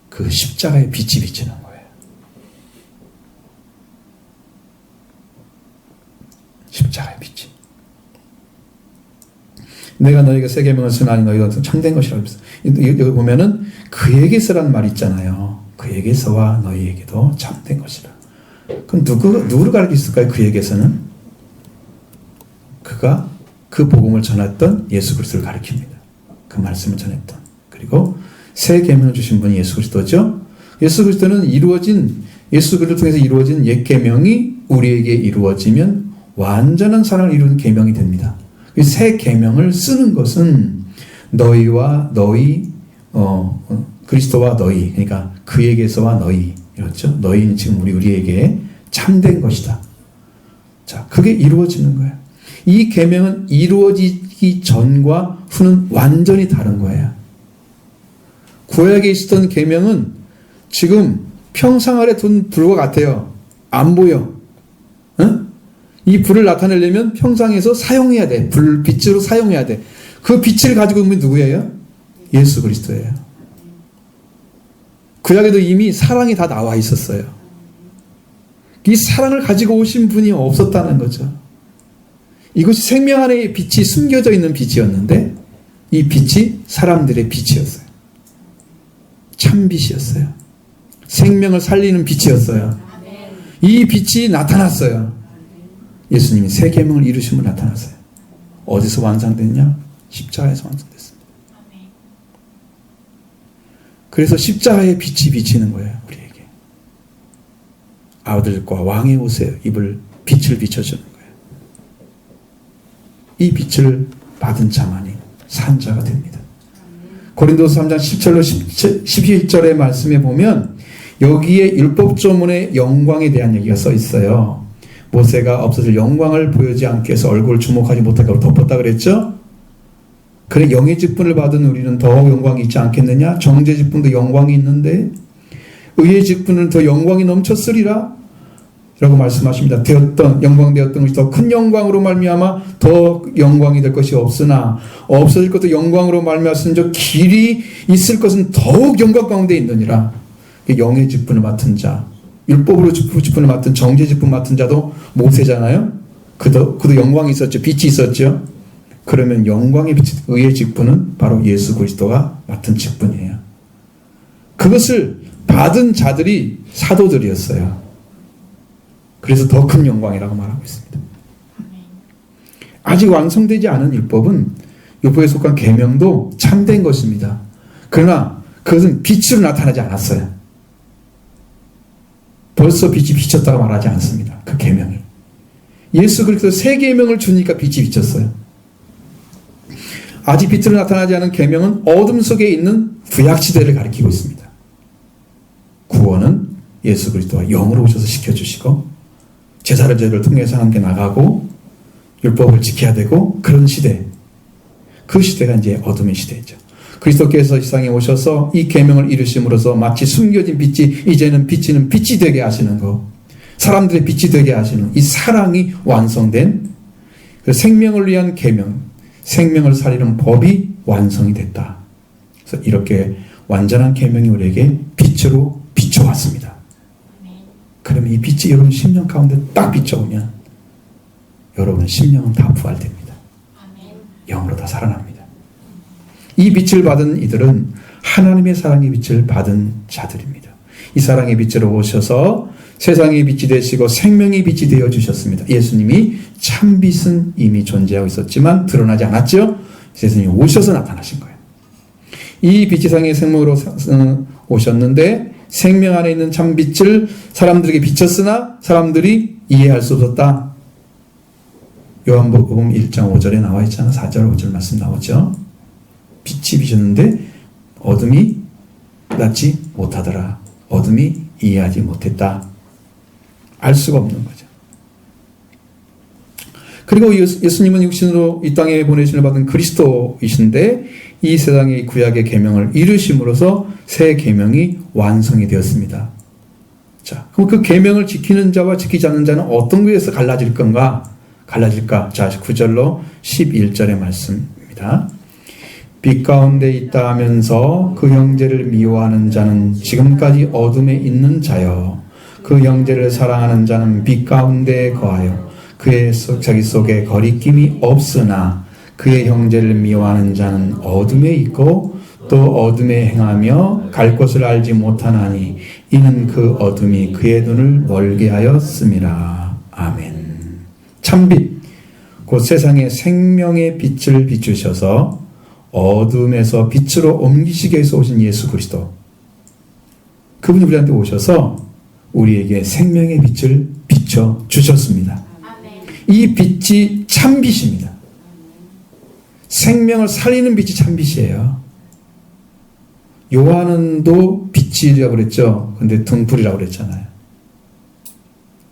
그 십자가의 빛이 비치는 거예요. 십자가의 빛이. 내가 너에게 새 계명을 쓰나니 너희가 참된 것이라고 했어요. 여기 보면은 그에게서란 말이 있잖아요. 그에게서와 너희에게도 참된 것이라. 그럼 누구를 가리켰을까요? 그에게서는 그가 그 복음을 전했던 예수 그리스도를 가리킵니다. 그 말씀을 전했던. 그리고 새 계명을 주신 분이 예수 그리스도죠. 예수 그리스도는 예수 그리스도를 통해서 이루어진 옛 계명이 우리에게 이루어지면 완전한 사랑을 이루는 계명이 됩니다. 새 계명을 쓰는 것은 너희와 너희, 그리스도와 너희, 그러니까 그에게서와 너희, 이렇죠. 너희는 지금 우리에게 참된 것이다. 자, 그게 이루어지는 거예요. 이 계명은 이루어지기 전과 후는 완전히 다른 거예요. 구약에 있었던 계명은 지금 평상 아래 둔 불과 같아요. 안 보여. 응? 이 불을 나타내려면 평상에서 사용해야 돼. 빛으로 사용해야 돼. 그 빛을 가지고 있는 분이 누구예요? 예수 그리스도예요. 구약에도 이미 사랑이 다 나와 있었어요. 이 사랑을 가지고 오신 분이 없었다는 거죠. 이것이 생명 안에 빛이 숨겨져 있는 빛이었는데 이 빛이 사람들의 빛이었어요. 참빛이었어요. 생명을 살리는 빛이었어요. 이 빛이 나타났어요. 예수님이 새 계명을 이루심으로 나타났어요. 어디서 완성됐냐? 십자가에서 완성됐습니다. 그래서 십자가의 빛이 비치는 거예요. 우리에게. 아들과 왕의 옷에 입을 빛을 비춰주는 거예요. 이 빛을 받은 자만이 산 자가 됩니다. 고린도서 3장 10절로 11절의 말씀에 보면 여기에 율법조문의 영광에 대한 얘기가 써 있어요. 모세가 없어질 영광을 보이지 않게 해서 얼굴을 주목하지 못하게 덮었다 그랬죠? 그래 영의 직분을 받은 우리는 더욱 영광이 있지 않겠느냐? 정죄 직분도 영광이 있는데 의의 직분은 더 영광이 넘쳤으리라 라고 말씀하십니다. 영광 되었던 것이 더 큰 영광으로 말미암아 더 영광이 될 것이 없으나 없어질 것도 영광으로 말미암았은 저 길이 있을 것은 더욱 영광 가운데 있느니라. 영의 직분을 맡은 자, 율법으로 직분을 맡은 정죄 직분 맡은 자도 모세잖아요. 그도 영광이 있었죠. 빛이 있었죠. 그러면 영광의 빛, 의의 직분은 바로 예수 그리스도가 맡은 직분이에요. 그것을 받은 자들이 사도들이었어요. 그래서 더 큰 영광이라고 말하고 있습니다. 아직 완성되지 않은 율법은 율법에 속한 계명도 참된 것입니다. 그러나 그것은 빛으로 나타나지 않았어요. 벌써 빛이 비쳤다고 말하지 않습니다. 그 계명이. 예수 그리스도 새 계명을 주니까 빛이 비쳤어요. 아직 빛으로 나타나지 않은 계명은 어둠 속에 있는 구약시대를 가리키고 있습니다. 구원은 예수 그리스도가 영으로 오셔서 시켜주시고 제사를 저희를 통해서 함께 나가고 율법을 지켜야 되고 그런 시대, 그 시대가 이제 어둠의 시대죠. 그리스도께서 이 세상에 오셔서 이 계명을 이루심으로써 마치 숨겨진 빛이 이제는 비치는 빛이 되게 하시는 것, 사람들의 빛이 되게 하시는 이 사랑이 완성된 그 생명을 위한 계명, 생명을 살리는 법이 완성이 됐다. 그래서 이렇게 완전한 계명이 우리에게 빛으로 비춰왔습니다. 그러면 이 빛이 여러분 심령 가운데 딱 비춰오면 여러분 심령은 다 부활됩니다. 영으로 다 살아납니다. 이 빛을 받은 이들은 하나님의 사랑의 빛을 받은 자들입니다. 이 사랑의 빛으로 오셔서 세상의 빛이 되시고 생명의 빛이 되어 주셨습니다. 예수님이 참빛은 이미 존재하고 있었지만 드러나지 않았죠. 예수님이 오셔서 나타나신 거예요. 이 빛이 세상의 생명으로 오셨는데 생명 안에 있는 참빛을 사람들에게 비쳤으나 사람들이 이해할 수 없었다. 요한복음 1장 5절에 나와 있잖아. 4절 5절 말씀 나오죠. 빛이 비쳤는데 어둠이 낫지 못하더라. 어둠이 이해하지 못했다. 알 수가 없는 거죠. 그리고 예수님은 육신으로 이 땅에 보내심을 받은 그리스도이신데 이 세상의 구약의 계명을 이루심으로써 새 계명이 완성이 되었습니다. 자, 그럼 그 계명을 지키는 자와 지키지 않는 자는 어떤 것에서 갈라질 건가? 갈라질까? 자, 9절로 11절의 말씀입니다. 빛 가운데 있다 하면서 그 형제를 미워하는 자는 지금까지 어둠에 있는 자여 그 형제를 사랑하는 자는 빛 가운데 거하여 그의 자기 속에 거리낌이 없으나 그의 형제를 미워하는 자는 어둠에 있고 또 어둠에 행하며 갈 곳을 알지 못하나니 이는 그 어둠이 그의 눈을 멀게 하였음이라. 아멘. 참빛, 곧 세상의 생명의 빛을 비추셔서 어둠에서 빛으로 옮기시기 위해서 오신 예수 그리스도, 그분이 우리한테 오셔서 우리에게 생명의 빛을 비춰 주셨습니다. 이 빛이 참빛입니다. 생명을 살리는 빛이 참빛이에요. 요한은도 빛이라고 그랬죠. 근데 등불이라고 그랬잖아요.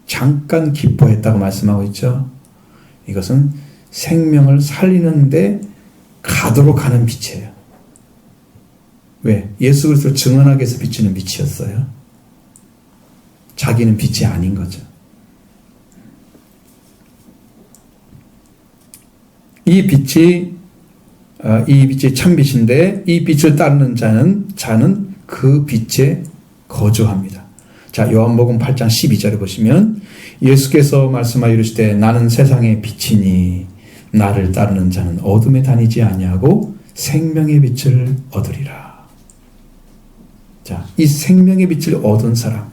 잠깐 기뻐했다고 말씀하고 있죠. 이것은 생명을 살리는데 가도록 하는 빛이에요. 왜? 예수 그리스도를 증언하기 위해서 비치는 빛이었어요. 자기는 빛이 아닌 거죠. 이 빛이 참빛인데 이 빛을 따르는 자는 그 빛에 거주합니다. 자, 요한복음 8장 12절에 보시면 예수께서 말씀하여 이르시되 나는 세상의 빛이니 나를 따르는 자는 어둠에 다니지 아니하고 생명의 빛을 얻으리라. 자, 이 생명의 빛을 얻은 사람,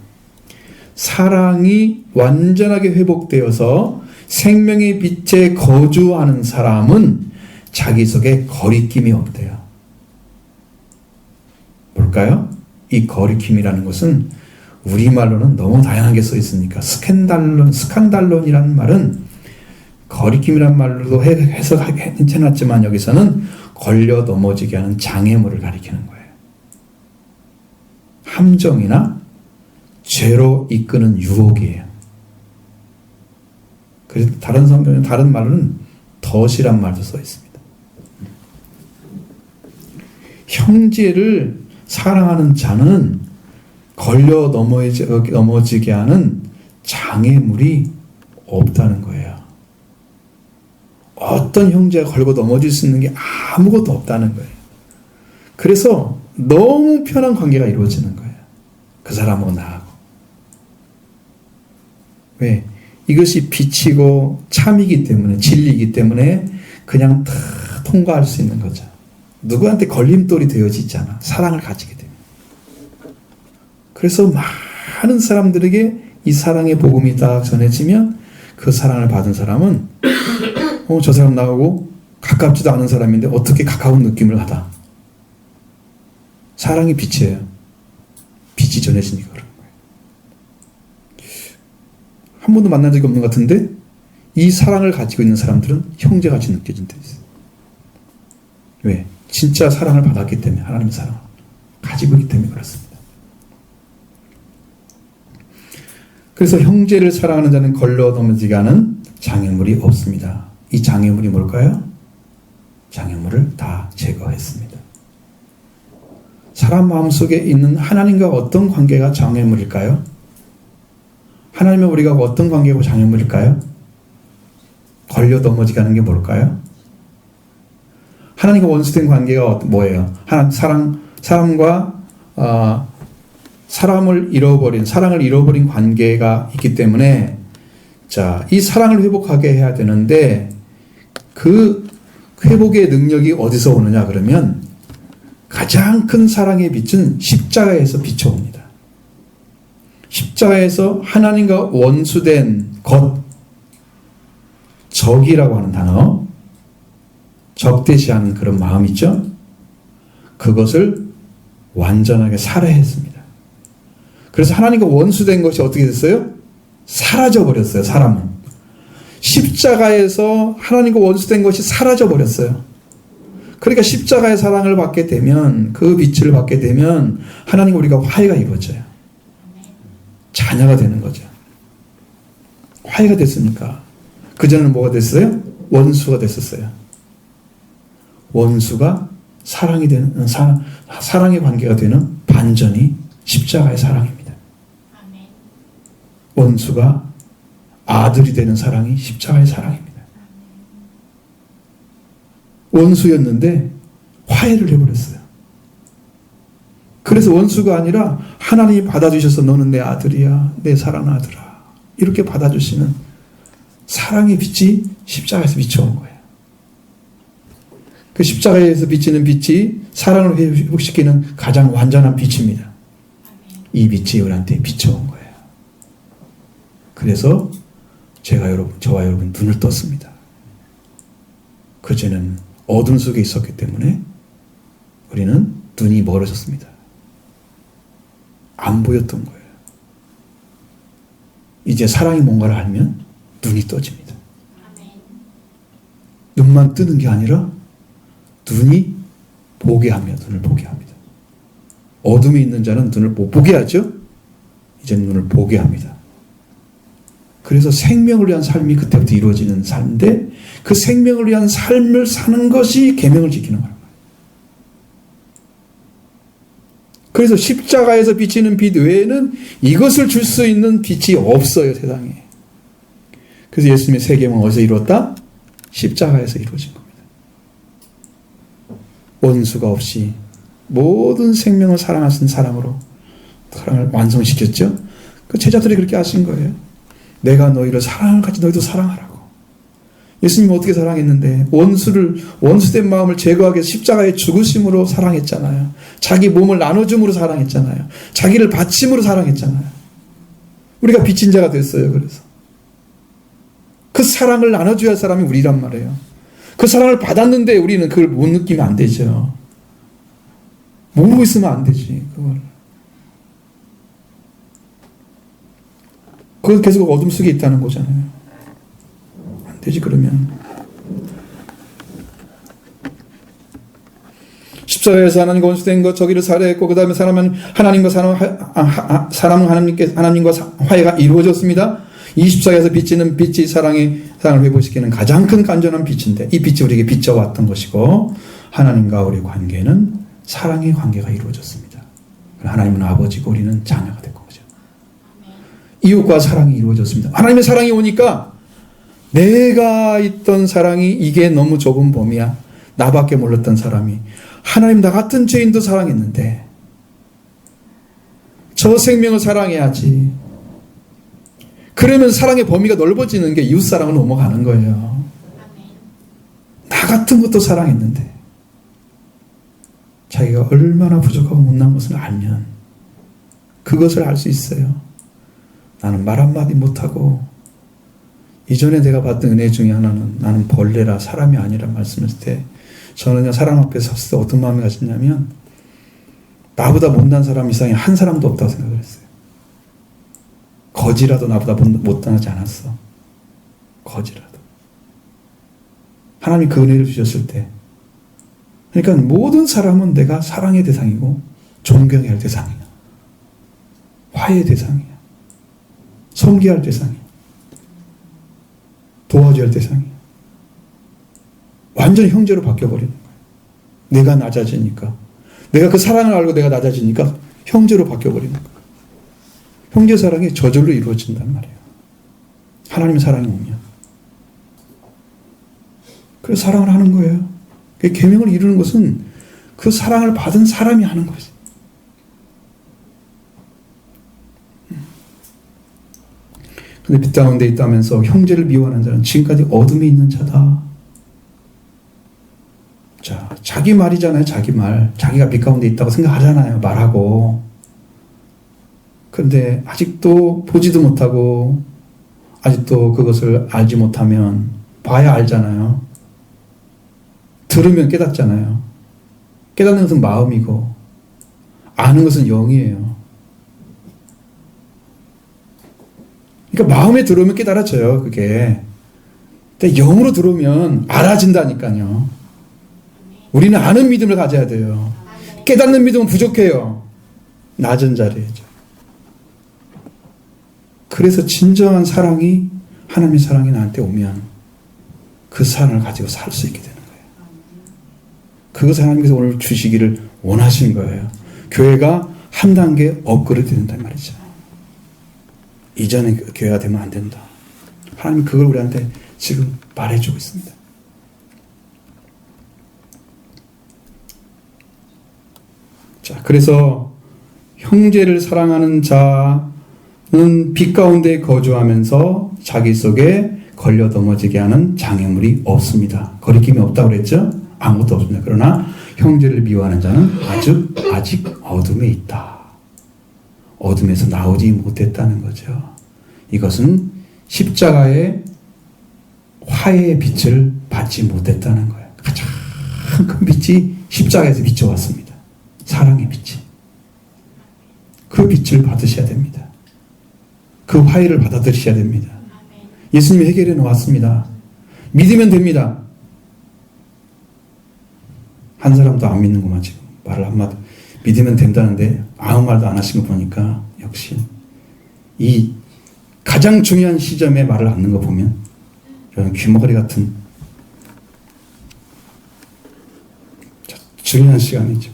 사랑이 완전하게 회복되어서 생명의 빛에 거주하는 사람은 자기 속에 거리낌이 없대요. 뭘까요? 이 거리낌이라는 것은 우리말로는 너무 다양하게 써 있으니까 스칸달론이라는 말은 거리낌이란 말로도 해석하기 괜찮았지만 여기서는 걸려 넘어지게 하는 장애물을 가리키는 거예요. 함정이나 죄로 이끄는 유혹이에요. 그래서 다른 성경에 다른 말로는 덫이란 말도 써 있습니다. 형제를 사랑하는 자는 걸려 넘어지게 하는 장애물이 없다는 거예요. 어떤 형제가 걸고 넘어질 수 있는 게 아무것도 없다는 거예요. 그래서 너무 편한 관계가 이루어지는 거예요. 그 사람하고 나하고. 왜? 이것이 빛이고 참이기 때문에, 진리이기 때문에 그냥 다 통과할 수 있는 거죠. 누구한테 걸림돌이 되어지지 않아. 사랑을 가지게 되면. 그래서 많은 사람들에게 이 사랑의 복음이 딱 전해지면 그 사랑을 받은 사람은 저 사람 나하고 가깝지도 않은 사람인데 어떻게 가까운 느낌을 하다. 사랑이 빛이에요. 빛이 전해지니까 그런 거예요. 한 번도 만난 적이 없는 것 같은데 이 사랑을 가지고 있는 사람들은 형제같이 느껴진다. 왜? 진짜 사랑을 받았기 때문에, 하나님의 사랑을 가지고 있기 때문에 그렇습니다. 그래서 형제를 사랑하는 자는 걸러 넘어지게 하는 장애물이 없습니다. 이 장애물이 뭘까요? 장애물을 다 제거했습니다. 사람 마음속에 있는 하나님과 어떤 관계가 장애물일까요? 하나님과 우리가 어떤 관계고 장애물일까요? 걸려 넘어지게 하는 게 뭘까요? 하나님과 원수된 관계가 뭐예요? 사람과 사랑을 잃어버린 관계가 있기 때문에, 자, 이 사랑을 회복하게 해야 되는데, 그 회복의 능력이 어디서 오느냐 그러면, 가장 큰 사랑의 빛은 십자가에서 비춰옵니다. 십자가에서 하나님과 원수된 것, 적이라고 하는 단어, 적대시하는 그런 마음 있죠? 그것을 완전하게 살해했습니다. 그래서 하나님과 원수된 것이 어떻게 됐어요? 사라져버렸어요. 사람은. 십자가에서 하나님과 원수된 것이 사라져버렸어요. 그러니까 십자가의 사랑을 받게 되면, 그 빛을 받게 되면 하나님과 우리가 화해가 이루어져요. 자녀가 되는 거죠. 화해가 됐으니까. 그전에는 뭐가 됐어요? 원수가 됐었어요. 원수가 사랑이 되는, 사랑의 관계가 되는 반전이 십자가의 사랑입니다. 원수가 아들이 되는 사랑이 십자가의 사랑입니다. 원수였는데 화해를 해버렸어요. 그래서 원수가 아니라 하나님이 받아주셔서 너는 내 아들이야, 내 사랑하는 아들아, 이렇게 받아주시는 사랑의 빛이 십자가에서 비춰온 거예요. 그 십자가에서 비치는 빛이 사랑을 회복시키는 가장 완전한 빛입니다. 이 빛이 우리한테 비춰온 거예요. 그래서 저와 여러분 눈을 떴습니다. 그전에는 어둠 속에 있었기 때문에 우리는 눈이 멀어졌습니다. 안 보였던 거예요. 이제 사랑이 뭔가를 알면 눈이 떠집니다. 눈만 뜨는 게 아니라 눈이 보게 하며 눈을 보게 합니다. 어둠에 있는 자는 눈을 못 보게 하죠. 이제 눈을 보게 합니다. 그래서 생명을 위한 삶이 그때부터 이루어지는 삶인데, 그 생명을 위한 삶을 사는 것이 계명을 지키는 거예요. 그래서 십자가에서 비치는 빛 외에는 이것을 줄 수 있는 빛이 없어요, 세상에. 그래서 예수님의 세 계명은 어디서 이루었다? 십자가에서 이루어진 겁니다. 원수가 없이 모든 생명을 사랑하신 사랑으로 사랑을 완성시켰죠. 그 제자들이 그렇게 하신 거예요. 내가 너희를 사랑을 같이 너희도 사랑하라고. 예수님은 어떻게 사랑했는데, 원수된 마음을 제거하기 위해서 십자가의 죽으심으로 사랑했잖아요. 자기 몸을 나눠줌으로 사랑했잖아요. 자기를 바침으로 사랑했잖아요. 우리가 빚진 자가 됐어요. 그래서 그 사랑을 나눠줘야 할 사람이 우리란 말이에요. 그 사랑을 받았는데 우리는 그걸 못 느끼면 안 되죠. 모르고 있으면 안 되지. 그건 계속 어둠 속에 있다는 거잖아요. 안 되지, 그러면. 십자가에서 하나님과 원수된 것, 저기를 살해했고, 그 다음에 사람은 하나님과 하나님과 화해가 이루어졌습니다. 이 십자가에서 비치는 빛이 사랑을 회복시키는 가장 큰 간절한 빛인데, 이 빛이 우리에게 비춰왔던 것이고, 하나님과 우리의 관계는 사랑의 관계가 이루어졌습니다. 하나님은 아버지고 우리는 자녀가 됐고, 이웃과 사랑이 이루어졌습니다. 하나님의 사랑이 오니까 내가 있던 사랑이 이게 너무 좁은 범위야. 나밖에 몰랐던 사람이 하나님 나 같은 죄인도 사랑했는데 저 생명을 사랑해야지. 그러면 사랑의 범위가 넓어지는 게 이웃사랑으로 넘어가는 거예요. 나 나 같은 것도 사랑했는데 자기가 얼마나 부족하고 못난 것을 알면 그것을 알 수 있어요. 나는 말 한마디 못하고 이전에 내가 받던 은혜 중에 하나는 나는 벌레라 사람이 아니라 말씀했을 때 저는 사람 앞에 섰을 때 어떤 마음이 가졌냐면 나보다 못난 사람 이상이 한 사람도 없다고 생각을 했어요. 거지라도 나보다 못나지 않았어. 거지라도. 하나님이 그 은혜를 주셨을 때 그러니까 모든 사람은 내가 사랑의 대상이고 존경해야 할 대상이야. 화해의 대상이야. 섬겨야 할 대상이야. 도와줘야 할 대상이야. 완전히 형제로 바뀌어버리는 거야. 내가 낮아지니까. 내가 그 사랑을 알고 내가 낮아지니까 형제로 바뀌어버리는 거야. 형제 사랑이 저절로 이루어진단 말이에요. 하나님의 사랑이 오면. 그래서 사랑을 하는 거예요. 그 계명을 이루는 것은 그 사랑을 받은 사람이 하는 거지. 근데 빛 가운데 있다면서 형제를 미워하는 자는 지금까지 어둠에 있는 자다. 자, 자기 말이잖아요. 자기 말. 자기가 빛 가운데 있다고 생각하잖아요. 말하고. 그런데 아직도 보지도 못하고 아직도 그것을 알지 못하면 봐야 알잖아요. 들으면 깨닫잖아요. 깨닫는 것은 마음이고 아는 것은 영이에요. 그러니까 마음에 들어오면 깨달아져요. 그게. 근데 영으로 들어오면 알아진다니까요. 우리는 아는 믿음을 가져야 돼요. 깨닫는 믿음은 부족해요. 낮은 자리에죠. 그래서 진정한 사랑이 하나님의 사랑이 나한테 오면 그 사랑을 가지고 살 수 있게 되는 거예요. 그것을 하나님께서 오늘 주시기를 원하신 거예요. 교회가 한 단계 업그레이드 된단 말이죠. 이전에 교회가 되면 안 된다. 하나님 그걸 우리한테 지금 말해주고 있습니다. 자, 그래서 형제를 사랑하는 자는 빛 가운데 거주하면서 자기 속에 걸려 넘어지게 하는 장애물이 없습니다. 거리낌이 없다고 그랬죠? 아무것도 없습니다. 그러나 형제를 미워하는 자는 아직 어둠에 있다. 어둠에서 나오지 못했다는 거죠. 이것은 십자가의 화해의 빛을 받지 못했다는 거예요. 가장 큰 빛이 십자가에서 비춰왔습니다. 사랑의 빛이. 그 빛을 받으셔야 됩니다. 그 화해를 받아들이셔야 됩니다. 예수님이 해결해 놓았습니다. 믿으면 됩니다. 한 사람도 안 믿는구만 지금. 말을 한마디 믿으면 된다는데 아무 말도 안 하신 거 보니까 역시 이 가장 중요한 시점에 말을 않는 거 보면 이런 귀머거리 같은 중요한 시간이죠.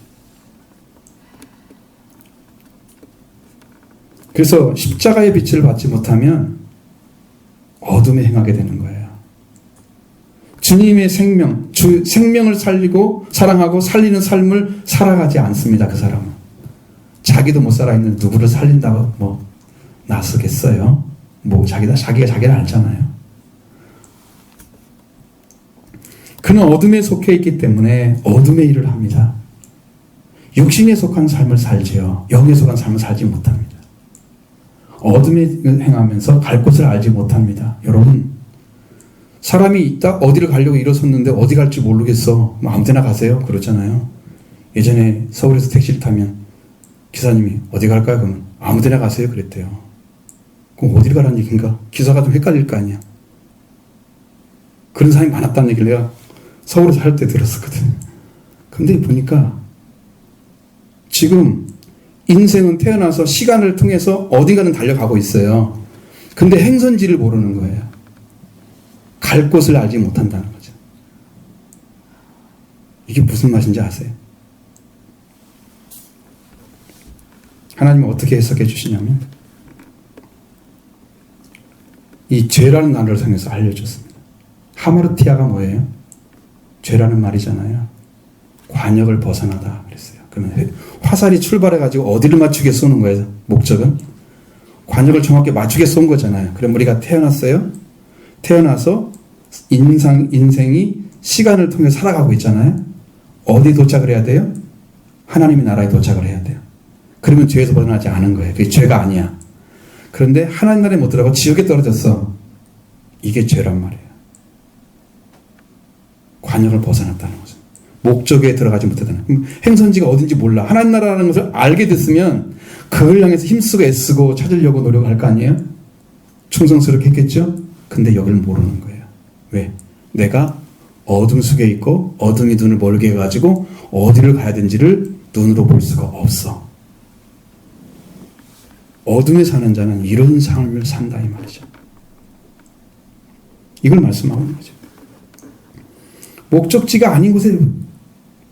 그래서 십자가의 빛을 받지 못하면 어둠에 행하게 되는 거예요. 주님의 생명, 생명을 살리고 사랑하고 살리는 삶을 살아가지 않습니다. 그 사람은. 자기도 못 살아있는데 누구를 살린다고 나서겠어요? 자기가 자기를 알잖아요. 그는 어둠에 속해 있기 때문에 어둠의 일을 합니다. 육신에 속한 삶을 살지요. 영에 속한 삶을 살지 못합니다. 어둠에 행하면서 갈 곳을 알지 못합니다. 여러분, 사람이 딱 어디를 가려고 일어섰는데 어디 갈지 모르겠어. 아무 데나 가세요. 그러잖아요. 예전에 서울에서 택시를 타면 기사님이 어디 갈까요? 그러면 아무 데나 가세요. 그랬대요. 그럼 어디를 가라는 얘기인가? 기사가 좀 헷갈릴 거 아니야. 그런 사람이 많았다는 얘기를 내가 서울에서 할 때 들었었거든. 근데 보니까 지금 인생은 태어나서 시간을 통해서 어딘가는 달려가고 있어요. 근데 행선지를 모르는 거예요. 갈 곳을 알지 못한다는 거죠. 이게 무슨 맛인지 아세요? 하나님은 어떻게 해석해 주시냐면 이 죄라는 단어를 통해서 알려줬습니다. 하마르티아가 뭐예요? 죄라는 말이잖아요. 관역을 벗어나다 그랬어요. 그러면 화살이 출발해가지고 어디를 맞추게 쏘는 거예요? 목적은 관역을 정확히 맞추게 쏜 거잖아요. 그럼 우리가 태어났어요. 태어나서 인생이 시간을 통해 살아가고 있잖아요. 어디 도착을 해야 돼요? 하나님의 나라에 도착을 해야 돼요. 그러면 죄에서 벗어나지 않은 거예요. 그게 죄가 아니야. 그런데 하나님 나라에 못 들어가고 지옥에 떨어졌어. 이게 죄란 말이에요. 관역을 벗어났다는 거죠. 목적에 들어가지 못했다는 거예요. 행선지가 어딘지 몰라. 하나님 나라라는 것을 알게 됐으면 그걸 향해서 힘쓰고 애쓰고 찾으려고 노력할 거 아니에요? 충성스럽게 했겠죠? 근데 여기를 모르는 거예요. 왜? 내가 어둠 속에 있고 어둠이 눈을 멀게 해가지고 어디를 가야 되는지를 눈으로 볼 수가 없어. 어둠에 사는 자는 이런 삶을 산다 이 말이죠. 이걸 말씀하고 있는 거죠. 목적지가 아닌 곳에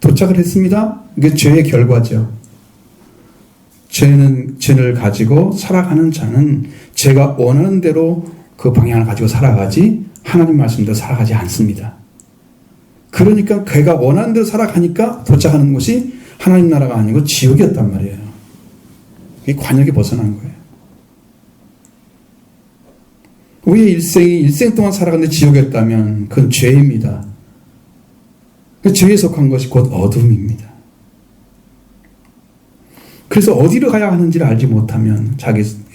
도착을 했습니다. 이게 죄의 결과죠. 죄를 가지고 살아가는 자는 제가 원하는 대로 그 방향을 가지고 살아가지 하나님 말씀대로 살아가지 않습니다. 그러니까 걔가 원하는 대로 살아가니까 도착하는 곳이 하나님 나라가 아니고 지옥이었단 말이에요. 이 관역에 벗어난 거예요. 우리의 일생 동안 살아갔는데 지옥이었다면 그건 죄입니다. 그 죄에 속한 것이 곧 어둠입니다. 그래서 어디로 가야 하는지를 알지 못하면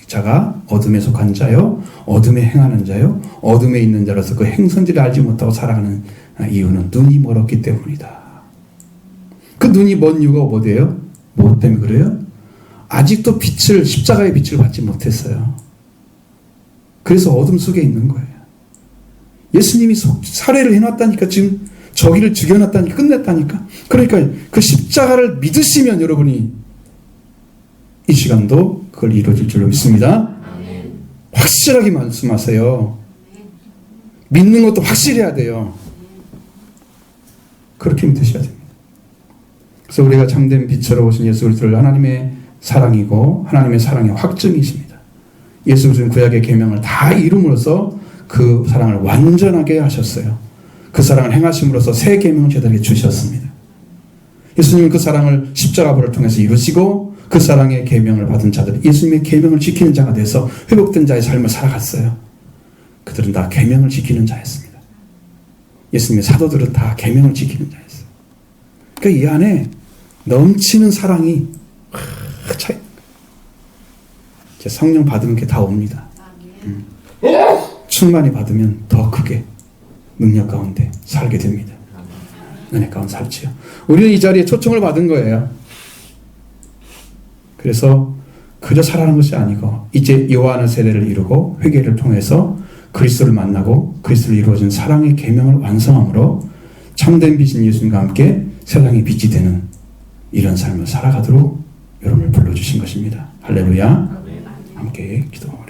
자가 어둠에 속한 자요, 어둠에 행하는 자요, 어둠에 있는 자로서 그 행선지를 알지 못하고 살아가는 이유는 눈이 멀었기 때문이다. 그 눈이 먼 이유가 뭐예요? 뭐 때문에 그래요? 아직도 십자가의 빛을 받지 못했어요. 그래서 어둠 속에 있는 거예요. 예수님이 살해를 해놨다니까, 지금 저기를 죽여놨다니까, 끝냈다니까. 그러니까 그 십자가를 믿으시면 여러분이 이 시간도 그걸 이루어질 줄로 믿습니다. 확실하게 말씀하세요. 믿는 것도 확실해야 돼요. 그렇게 믿으셔야 됩니다. 그래서 우리가 참된 빛으로 오신 예수 그리스도를 하나님의 사랑이고 하나님의 사랑의 확증이십니다. 예수 그리스도는 구약의 계명을 다 이룸으로써 그 사랑을 완전하게 하셨어요. 그 사랑을 행하심으로써 새 계명을 저들에게 주셨습니다. 예수님은 그 사랑을 십자가부를 통해서 이루시고 그 사랑의 계명을 받은 자들, 예수님의 계명을 지키는 자가 돼서 회복된 자의 삶을 살아갔어요. 그들은 다 계명을 지키는 자였습니다. 예수님의 사도들은 다 계명을 지키는 자였어요. 그러니까 이 안에 넘치는 사랑이 차이. 성령 받으면 그게 다 옵니다. 충만히 받으면 더 크게 능력 가운데 살게 됩니다. 은혜 가운데 살지요. 우리는 이 자리에 초청을 받은 거예요. 그래서 그저 살아가는 것이 아니고 이제 요한의 세대를 이루고 회개를 통해서 그리스도를 만나고 그리스도를 이루어진 사랑의 계명을 완성함으로 참된 빛인 예수님과 함께 세상의 빛이 되는 이런 삶을 살아가도록 여러분을 불러주신 것입니다. 할렐루야. 함께 기도하겠습니다.